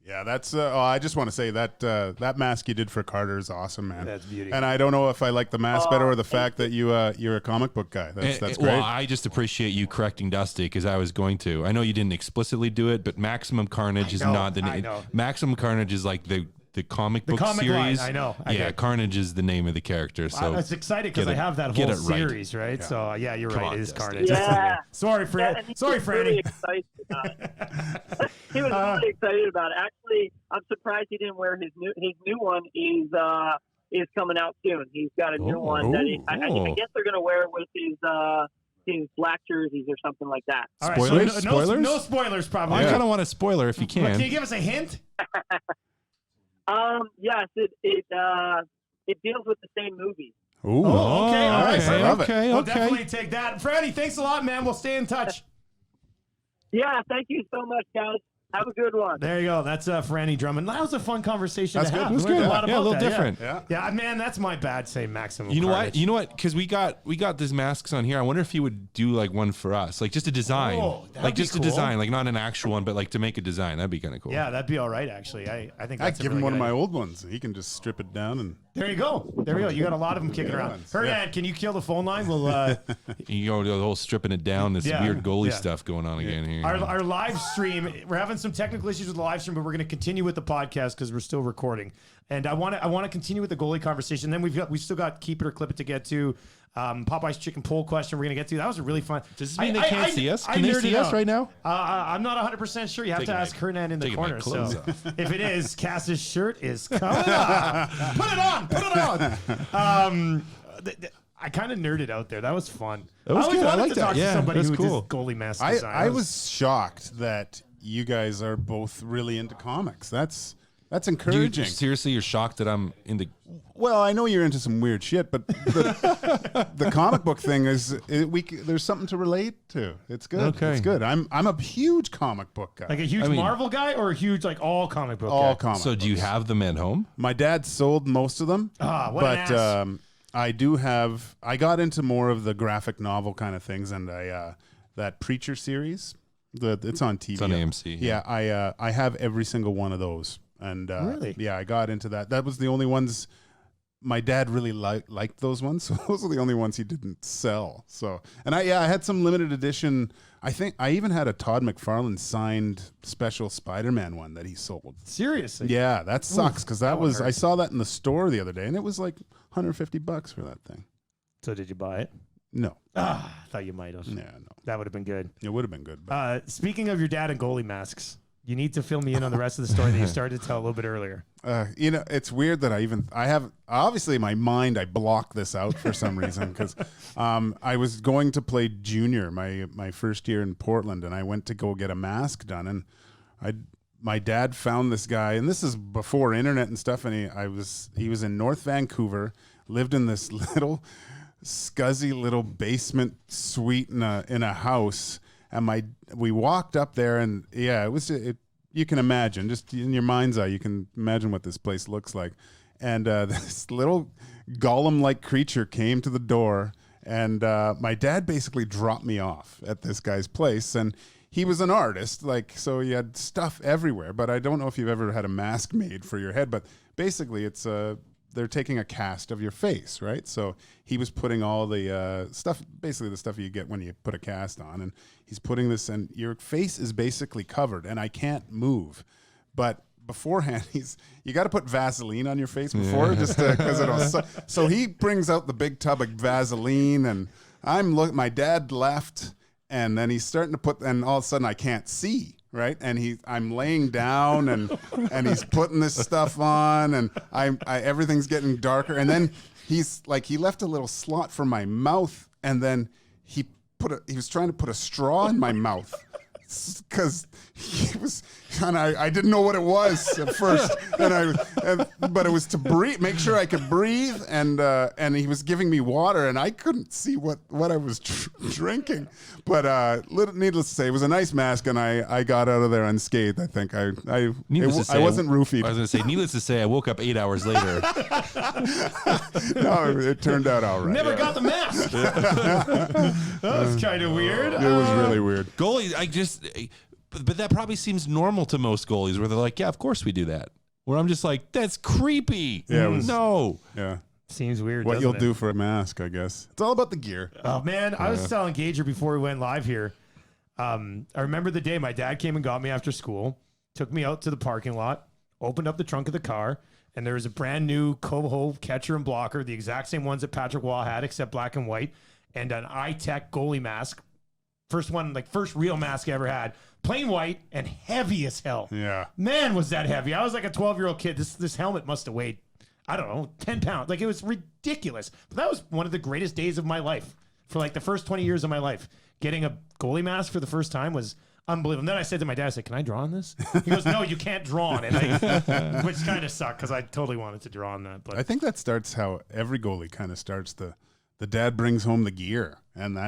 Yeah, that's. I just want to say that that mask you did for Carter is awesome, man. That's beauty. And I don't know if I like the mask better or the fact that you're a comic book guy. That's great. Well, I just appreciate you correcting Dusty because I was going to. I know you didn't explicitly do it, but Maximum Carnage is not the name. Maximum Carnage is like the comic book series. Line, I know. Carnage is the name of the character. So I was excited because I have that whole series, right? Yeah. So you're right. It is Carnage. Yeah. Sorry, Fred. Sorry, Freddie. Really he was really excited about it. Actually, I'm surprised he didn't wear his new one is coming out soon. He's got a new one that I guess they're gonna wear it with his black jerseys or something like that. All right, spoilers? so Spoilers? No spoilers, probably. I kind of want a spoiler if you can. Can you give us a hint? Yes, it deals with the same movie. Ooh. Oh, okay, all right. I love it. We'll definitely take that. Freddie, thanks a lot, man. We'll stay in touch. Yeah, thank you so much, guys. Have a good one. There you go. That's Franny Drummond. That was a fun conversation That's to good. have. It was We learned good. a lot Yeah, a about little that, different. Yeah, man, that's my bad. Say Maximum. You know Carnage. what? You know what? Because we got these masks on here. I wonder if he would do like one for us, like just a design, that'd like be just cool. a design, like not an actual one, but like to make a design. That'd be kind of cool. Yeah, that'd be all right. Actually, I think I'd that's give a him really one of good my idea. old ones. He can just strip it down and. There you go. There we go. You got a lot of them kicking around. ones. Ferdinand, can you kill the phone line? We'll You know, the whole stripping it down. This weird goalie stuff going on again here. our live stream. We're having some technical issues with the live stream, but we're going to continue with the podcast because we're still recording. And I want to continue with the goalie conversation. Then we've still got keep it or clip it to get to. Popeye's chicken poll question we're going to get to. That was a really fun. Does this mean they can't see us? Can they see us right now? I'm not 100% sure. You have to ask Hernan in the taking my corner. So clothes off. if it is, Cass's shirt is coming up. Put it on. Put it on. I kind of nerded out there. That was fun. That was I always good. I wanted like to that. talk Yeah, to somebody that's who cool. did goalie mask design. I was shocked that you guys are both really into comics. That's encouraging. Seriously, you're shocked that I'm in the. Well, I know you're into some weird shit, but the comic book thing is there's something to relate to. It's good. Okay. It's good. I'm a huge comic book guy. like a huge Marvel guy or a huge like all comic book all guy? comic. So do you have them at home? My dad sold most of them. What an but ass. I do have. I got into more of the graphic novel kind of things, and that Preacher series. It's on TV. It's on AMC. Yeah, I have every single one of those, and Really? yeah, I got into that. That was the only ones. My dad really liked those ones, so those are the only ones he didn't sell. So, and I had some limited edition. I think I even had a Todd McFarlane signed special Spider-Man one that he sold. Seriously? Yeah, that sucks because that one was I hurts. saw that in the store the other day, and it was like $150 for that thing. So did you buy it? No, I thought you might have. yeah, no, That would have been good. it would have been good. But, Speaking of your dad and goalie masks, you need to fill me in on the rest of the story that you started to tell a little bit earlier. it's weird that I have obviously in my mind I block this out for some reason because I was going to play junior my first year in Portland, and I went to go get a mask done, and my dad found this guy, and this is before internet and stuff, and he was in North Vancouver, lived in this little scuzzy little basement suite in a house, and we walked up there, and yeah, you can imagine, just in your mind's eye, you can imagine what this place looks like. And this little golem-like creature came to the door, and my dad basically dropped me off at this guy's place. And he was an artist, so he had stuff everywhere. But I don't know if you've ever had a mask made for your head. But basically, it's they're taking a cast of your face, right? So he was putting all the stuff, basically the stuff you get when you put a cast on, and he's putting this, and your face is basically covered, and I can't move. But beforehand, you got to put Vaseline on your face before, just because it'll. So he brings out the big tub of Vaseline, and my dad left, and then he's starting to put, and all of a sudden I can't see. Right, and I'm laying down, and he's putting this stuff on, and everything's getting darker, and then he left a little slot for my mouth, and then he was trying to put a straw in my mouth because he was and I didn't know what it was at first, but it was to breathe, make sure I could breathe, and he was giving me water, and I couldn't see what I was drinking. But needless to say, it was a nice mask, and I got out of there unscathed. I think I wasn't roofied. I was going to say, needless to say, I woke up 8 hours later. No, it turned out all right. Never got the mask. That was kind of weird. It was really weird. Goalie, but that probably seems normal to most goalies, where they're like, yeah, of course we do that. Where I'm just like, that's creepy. Yeah, no. Yeah. Seems weird. What you'll it? do for a mask, I guess. It's all about the gear. Oh man, I was telling Gage before we went live here. I remember the day my dad came and got me after school, took me out to the parking lot, opened up the trunk of the car, and there was a brand new Coho catcher and blocker, the exact same ones that Patrick Waugh had, except black and white, and an iTech goalie mask. First real mask I ever had. Plain white and heavy as hell. Yeah. Man, was that heavy. I was like a 12-year-old kid. This helmet must have weighed, I don't know, 10 pounds. Like, it was ridiculous. But that was one of the greatest days of my life. For like the first 20 years of my life. Getting a goalie mask for the first time was unbelievable. And then I said to my dad, I said, can I draw on this? He goes, no, you can't draw on it. Which kind of sucked because I totally wanted to draw on that. But I think that starts how every goalie kind of starts. The dad brings home the gear, and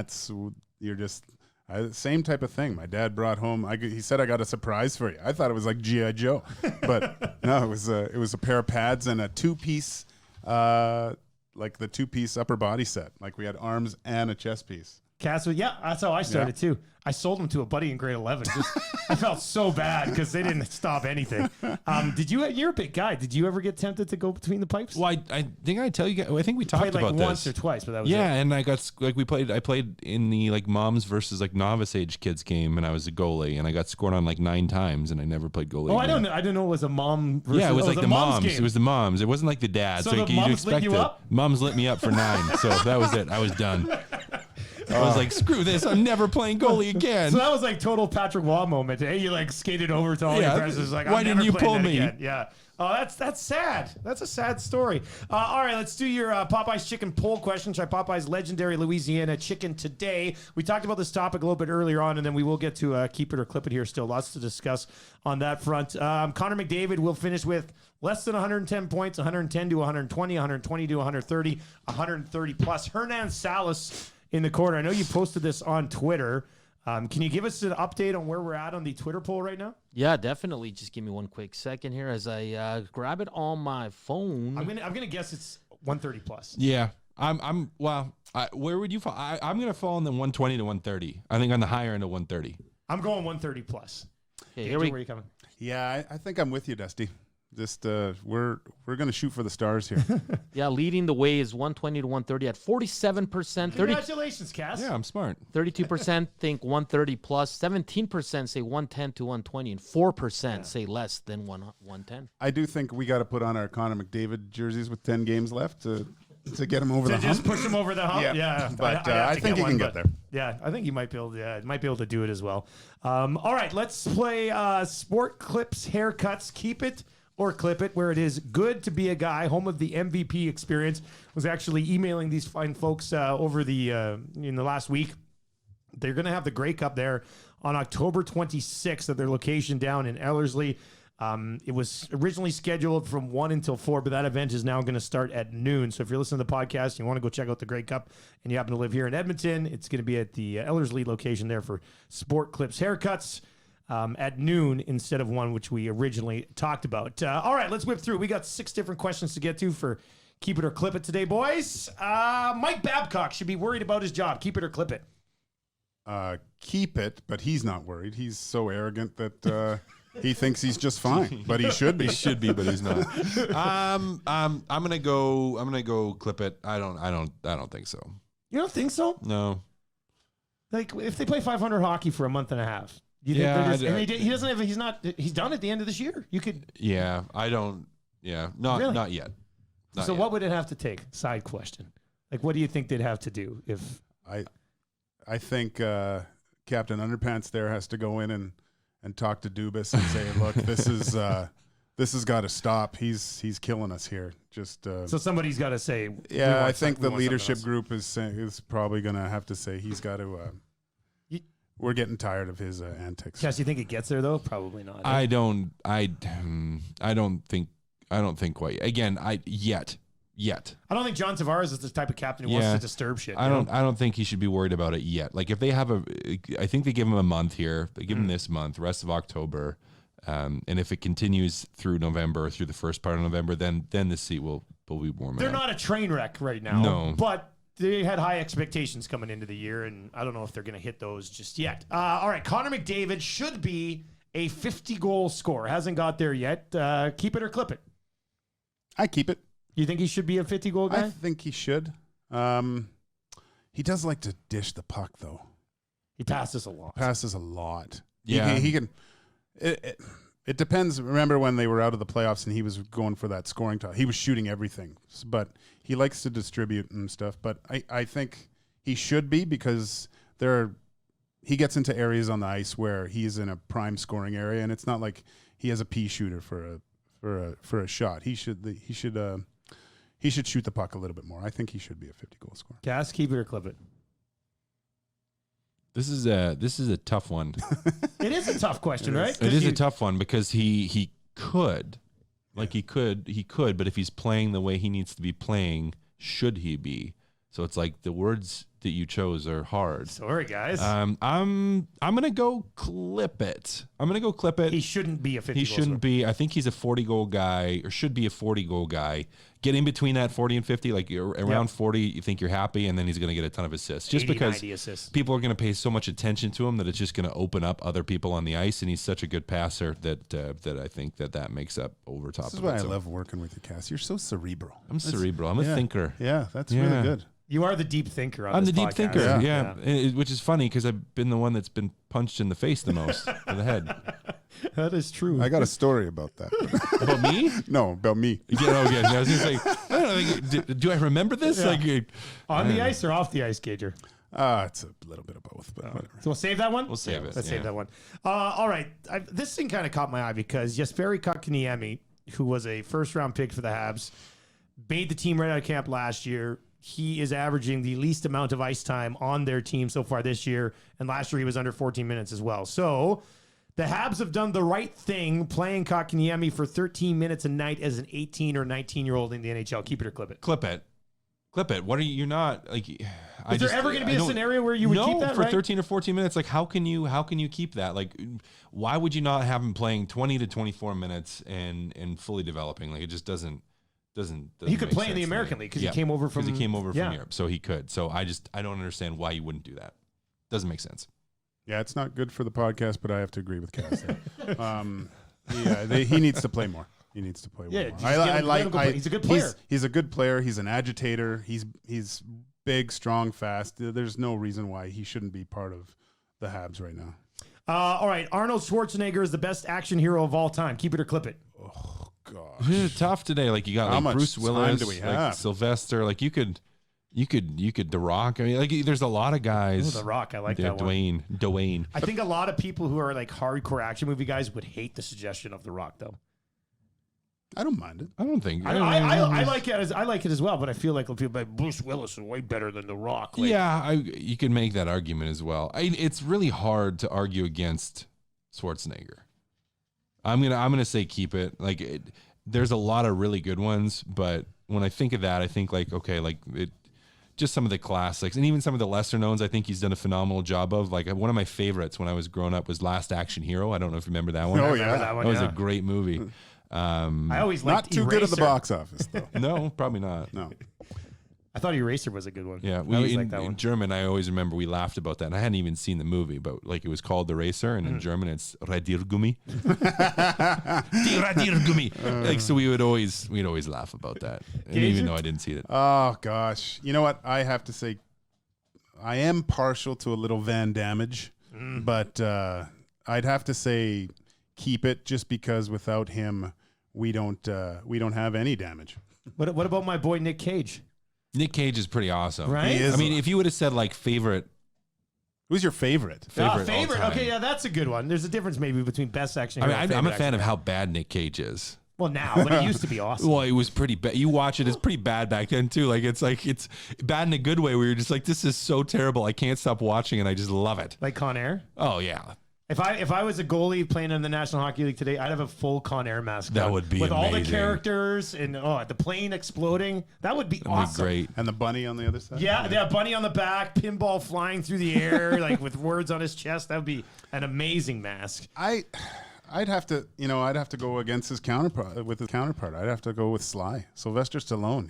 same type of thing. My dad brought home. He said, I got a surprise for you. I thought it was like G.I. Joe, but no, it was a pair of pads and a two-piece, like the two-piece upper body set. Like we had arms and a chest piece. Cass, yeah, that's how I started too. I sold them to a buddy in grade 11. I felt so bad because they didn't stop anything. You're a big guy. Did you ever get tempted to go between the pipes? Well, I think I tell you guys, I think we talked about this once or twice, but that was yeah. it. And I played in the like moms versus like novice age kids game, and I was a goalie, and I got scored on like 9 times, and I never played goalie. Oh, again. I didn't know it was a mom versus. Yeah, it was like the moms. game. It was the moms. It wasn't like the dads. So like the moms lit you up? Moms lit me up for 9, so that was it. I was done. I was like, screw this. I'm never playing goalie again. So that was like total Patrick Waugh moment. Hey, you like skated over to all your friends. Like, why didn't you pull me? Again. Yeah. Oh, that's sad. That's a sad story. All right, let's do your Popeyes chicken poll question. Try Popeyes legendary Louisiana chicken today. We talked about this topic a little bit earlier on, and then we will get to keep it or clip it here still. Lots to discuss on that front. Connor McDavid will finish with less than 110 points, 110 to 120, 120 to 130, 130 plus. Hernan Salas in the corner. I know you posted this on Twitter. Can you give us an update on where we're at on the Twitter poll right now? Yeah, definitely. Just give me one quick second here as I grab it on my phone. I'm gonna guess it's 130 plus. Yeah, where would you fall? I'm gonna fall in the 120 to 130. I think on the higher end of 130. I'm going 130 plus. Okay, Where are you coming? Yeah, I think I'm with you, Dusty. Just we're gonna shoot for the stars here. Yeah, leading the way is 120 to 130 at 47%. Congratulations, Cass. Yeah, I'm smart. 32% think 130 plus. 17% say 110 to 120, and 4% say less than 110. I do think we got to put on our Connor McDavid jerseys with 10 games left to get him over the hump. Just push him over the hump. Yeah, but I think he can get there. Yeah, I think he might be able. Might be able to do it as well. All right, let's play Sport Clips Haircuts. Keep it or clip it, where it is good to be a guy. Home of the MVP experience. Was actually emailing these fine folks over the in the last week. They're going to have the Grey Cup there on October 26th at their location down in Ellerslie. It was originally scheduled from 1 until 4, but that event is now going to start at noon. So if you're listening to the podcast and you want to go check out the Grey Cup and you happen to live here in Edmonton, it's going to be at the Ellerslie location there for Sport Clips Haircuts. At noon instead of 1, which we originally talked about. All right, let's whip through. We got 6 different questions to get to for Keep It or Clip It today, boys. Mike Babcock should be worried about his job. Keep it or clip it? Keep it, but he's not worried. He's so arrogant that he thinks he's just fine, but he should be. He should be, but he's not. I'm gonna go clip it. I don't think so. You don't think so? No. Like if they play 500 hockey for a month and a half. You think he doesn't have. He's done at the end of this year. You could. Yeah, I don't. Yeah, not yet. So what would it have to take? Side question. Like, what do you think they'd have to do if? I think Captain Underpants there has to go in and talk to Dubas and say, look, this has got to stop. He's killing us here. Just so somebody's got to say. Yeah, I think the leadership group is probably going to have to say he's got to. we're getting tired of his antics. Cass, you think it gets there though? Probably not. I don't think quite. Again, yet. I don't think John Tavares is the type of captain who wants to disturb shit. I don't think he should be worried about it yet. Like if they have I think they give him a month here. They give him this month, rest of October, and if it continues through November, through the first part of November, then the seat will be warm. They're not a train wreck right now. No, but they had high expectations coming into the year, and I don't know if they're going to hit those just yet. All right, Connor McDavid should be a 50-goal scorer. Hasn't got there yet. Keep it or clip it. I keep it. You think he should be a 50-goal guy? I think he should. He does like to dish the puck, though. He passes a lot. Yeah. He can. It depends. Remember when they were out of the playoffs and he was going for that scoring top? He was shooting everything, but he likes to distribute and stuff. But I think he should be because he gets into areas on the ice where he's in a prime scoring area, and it's not like he has a pea shooter for a shot. He should shoot the puck a little bit more. I think he should be a 50-goal scorer. Cass, keep it or clip it. This is a tough one. It is a tough question, right? It is a tough one because he could, he could, but if he's playing the way he needs to be playing, should he be? So it's like the words that you chose are hard. Sorry, guys. I'm gonna go clip it. He shouldn't be a 50-goal He shouldn't be. I think he's a 40-goal guy, or should be a 40-goal guy. Get in between that 40 and 50, like around 40, you think you're happy, and then he's going to get a ton of assists. Just 80, because 90 assists. People are going to pay so much attention to him that it's just going to open up other people on the ice, and he's such a good passer that I think that makes up over top of it. This is why I love working with you, Cass. You're so cerebral. I'm cerebral. I'm a thinker. Yeah, that's really good. You are the deep thinker on I'm this the deep podcast. thinker, yeah. Which is funny because I've been the one that's been punched in the face the most, in the head. That is true. I got a story about that. About me? No, about me. Yeah, okay. I was going to say, I don't know, do I remember this? Yeah. On the ice or off the ice, Gager? It's a little bit of both, but whatever. So we'll save that one? We'll save it. Let's save that one. All right. This thing kind of caught my eye because Jesperi Kotkaniemi, who was a first-round pick for the Habs, made the team right out of camp last year. He is averaging the least amount of ice time on their team so far this year, and last year he was under 14 minutes as well. So the Habs have done the right thing playing Kotkaniemi for 13 minutes a night as an 18 or 19-year-old in the NHL. Keep it or clip it? Clip it. What are you not like? Is there ever going to be a scenario where you would keep that for right? 13 or 14 minutes? Like how can you keep that? Like why would you not have him playing 20 to 24 minutes and fully developing? Like it just doesn't he could make play in the sense to American me. League because he came over from Europe, so he could. So I don't understand why you wouldn't do that. Doesn't make sense. Yeah, it's not good for the podcast, but I have to agree with Cass there. He needs to play more. He needs to play more. He's a good player. He's a good player. He's an agitator. He's big, strong, fast. There's no reason why he shouldn't be part of the Habs right now. All right, Arnold Schwarzenegger is the best action hero of all time. Keep it or clip it? Oh gosh, It's tough today. Like you got How like much Bruce time Willis, do we like have? Sylvester. Like you could The Rock. I mean, like there's a lot of guys. The Rock, I like Yeah, that one. Dwayne. I think a lot of people who are like hardcore action movie guys would hate the suggestion of The Rock, though. I don't mind it. I don't think. I like it. I like it as well, but I feel like people like Bruce Willis is way better than The Rock. Like, Yeah, you could make that argument as well. It's really hard to argue against Schwarzenegger. I'm gonna say keep it. There's a lot of really good ones, but when I think of that, I think just some of the classics and even some of the lesser knowns. I think he's done a phenomenal job of. Like one of my favorites when I was growing up was Last Action Hero. I don't know if you remember that one. Oh yeah, that one, that was a great movie. I always not liked too good at the Eraser. box office though. No, probably not. No. I thought Eraser was a good one. Yeah, I always liked that in one. German, I always remember we laughed about that. And I hadn't even seen the movie, but like it was called The Racer, and in German it's Radiergummi. Die Radiergummi. So we'd always laugh about that, even though I didn't see it. Oh gosh, you know what? I have to say, I am partial to a little Van Damage, but I'd have to say keep it just because without him, we don't have any damage. What about my boy Nick Cage? Nick Cage is pretty awesome, Right? He is. I mean, if you would have said like favorite. Who's your favorite? Favorite. Favorite. all time. Okay, yeah, that's a good one. There's a difference maybe between best action I hero. mean, and I'm a favorite fan action of hero. how bad Nick Cage is. Well, now, but it used to be awesome. Well, it was pretty bad. You watch it; it's pretty bad back then too. It's bad in a good way. Where you're just like, this is so terrible. I can't stop watching, and I just love it. Like Con Air. Oh yeah. If I was a goalie playing in the National Hockey League today, I'd have a full Con Air mask. That on would be with all the amazing. characters and the plane exploding. That would be awesome. Great. And the bunny on the other side. Yeah, bunny on the back, pinball flying through the air, like with words on his chest. That would be an amazing mask. I'd have to go against his counterpart. I'd have to go with Sly, Sylvester Stallone.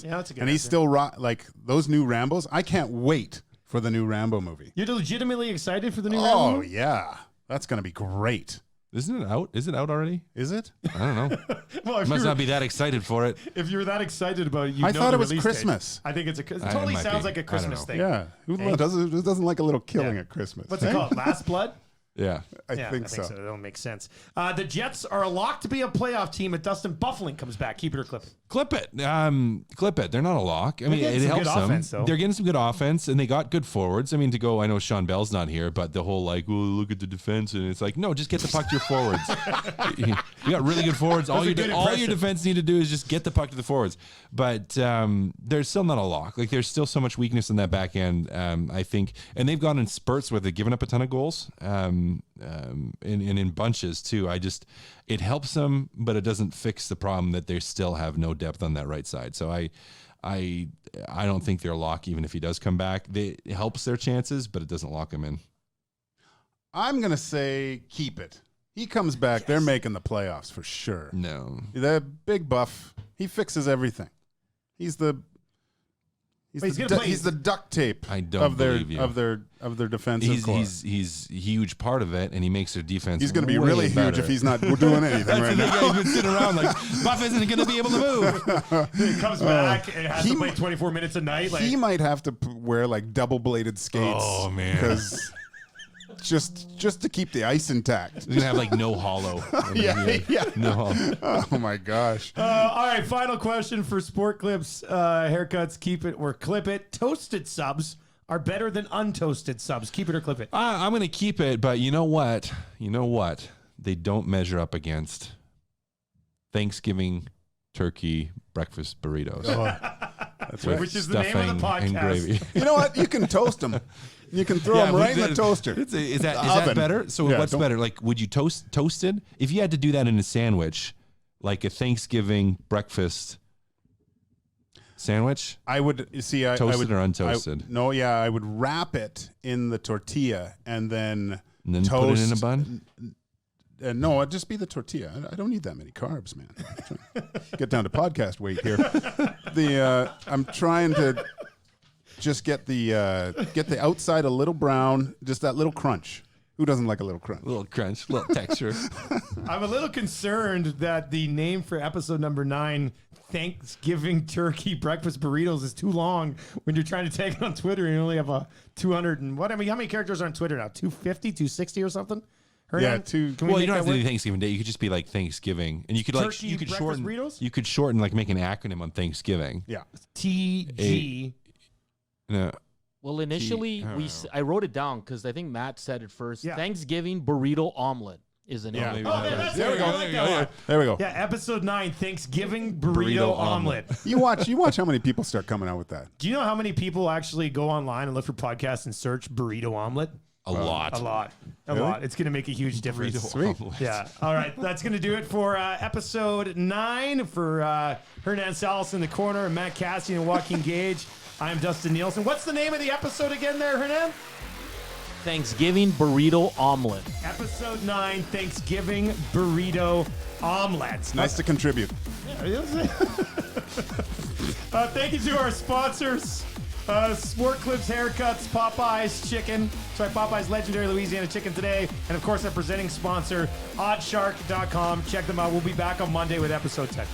That's a good and he's answer. still like those new Rambos. I can't wait for the new Rambo movie. You're legitimately excited for the new Oh Rambo? yeah, that's gonna be great. Isn't it out? Is it out already? Is it? I don't know. Well, if Must you're, not be that excited for it. if you're that excited about it, you I know thought the it was release date. Christmas. I think it It totally might sounds be. like a I don't Christmas know. thing. Yeah. Who Hey. doesn't like a little killing Yeah. at Christmas? What's it called? Last Blood? Yeah. I think so. That don't make sense. The Jets are a lock to be a playoff team if Dustin Buffling comes back. Keep it or clip it. Clip it. Clip it. They're not a lock. I mean, getting it some helps good them. offense, though. They're getting some good offense, and they got good forwards. I mean, I know Sean Bell's not here, but the whole look at the defense, and it's like, no, just get the puck to your forwards. You got really good forwards. All a good your impression. defense need to do is just get the puck to the forwards. But they're still not a lock. Like, there's still so much weakness in that back end, I think. And they've gone in spurts where they've given up a ton of goals, and in bunches, too. It helps them, but it doesn't fix the problem that they still have no depth on that right side. So I don't think they're a lock even if he does come back. It helps their chances, but it doesn't lock them in. I'm gonna say keep it. He comes back, they're making the playoffs for sure. No. The big buff, he fixes everything. He's the duct tape I don't of their believe you. of their defensive core. He's a huge part of it, and he makes their defense. He's going to be way really better. huge if he's not doing anything right The now. guy's been sitting around like Buff isn't going to be able to move. He comes back and has he to play might- 24 minutes a night. Like, He might have to wear like double-bladed skates. Oh, man. Because just to keep the ice intact. He's gonna have like no hollow. Yeah. No hollow. Oh my gosh. all right, final question for Sport Clips. Haircuts, keep it or clip it. Toasted subs are better than untoasted subs. Keep it or clip it. I'm gonna keep it, but you know what? They don't measure up against Thanksgiving turkey breakfast burritos. That's right. Which is the name of the Stuffing and podcast. gravy. You know what? You can toast them. You can throw them but right in the then- toaster. Is that Oven. better? So Yeah, what's don't- better? Like, would you toasted? If you had to do that in a sandwich, like a Thanksgiving breakfast sandwich, I would see. I Toasted would, or untoasted? I would wrap it in the tortilla and then and then toast. put it in a bun. No, it'd just be the tortilla. I don't need that many carbs, man. Get down to podcast weight here. I'm trying to just get the outside a little brown, just that little crunch. Who doesn't like a little crunch? A little crunch, a little texture. I'm a little concerned that the name for episode number 9, Thanksgiving Turkey Breakfast Burritos, is too long when you're trying to tag it on Twitter and you only have a 200 and what? I mean, how many characters are on Twitter now? 250, 260 or something? Yeah, Can we Well, make you don't that have to do work? Thanksgiving Day. You could just be like Thanksgiving, and you could Turkey you could breakfast shorten. burritos? You could shorten like make an acronym on Thanksgiving. Yeah. TG. No, Well, initially I don't I wrote it down because I think Matt said it first. Yeah. Thanksgiving burrito omelet is an Yeah. name. Oh, that's There we it. go. I like that one. There we go. Yeah, episode 9, Thanksgiving Burrito, Burrito Omelet. omelet. You watch how many people start coming out with that. Do you know how many people actually go online and look for podcasts and search Burrito Omelet? a lot. A lot. Really? Lot. It's going to make a huge difference. Burrito Sweet. omelet. Yeah. All right. That's going to do it for episode 9 for Hernan Salas in the corner and Matt Kassian and Joaquin Gage. I'm Dustin Nielsen. What's the name of the episode again there, Hernan? Thanksgiving burrito omelet. Episode 9, Thanksgiving Burrito Omelets. Nice to contribute. Thank you to our sponsors. Sport Clips Haircuts, Popeyes Chicken. Sorry, Popeyes Legendary Louisiana Chicken today. And of course, our presenting sponsor, oddshark.com. Check them out. We'll be back on Monday with episode 10.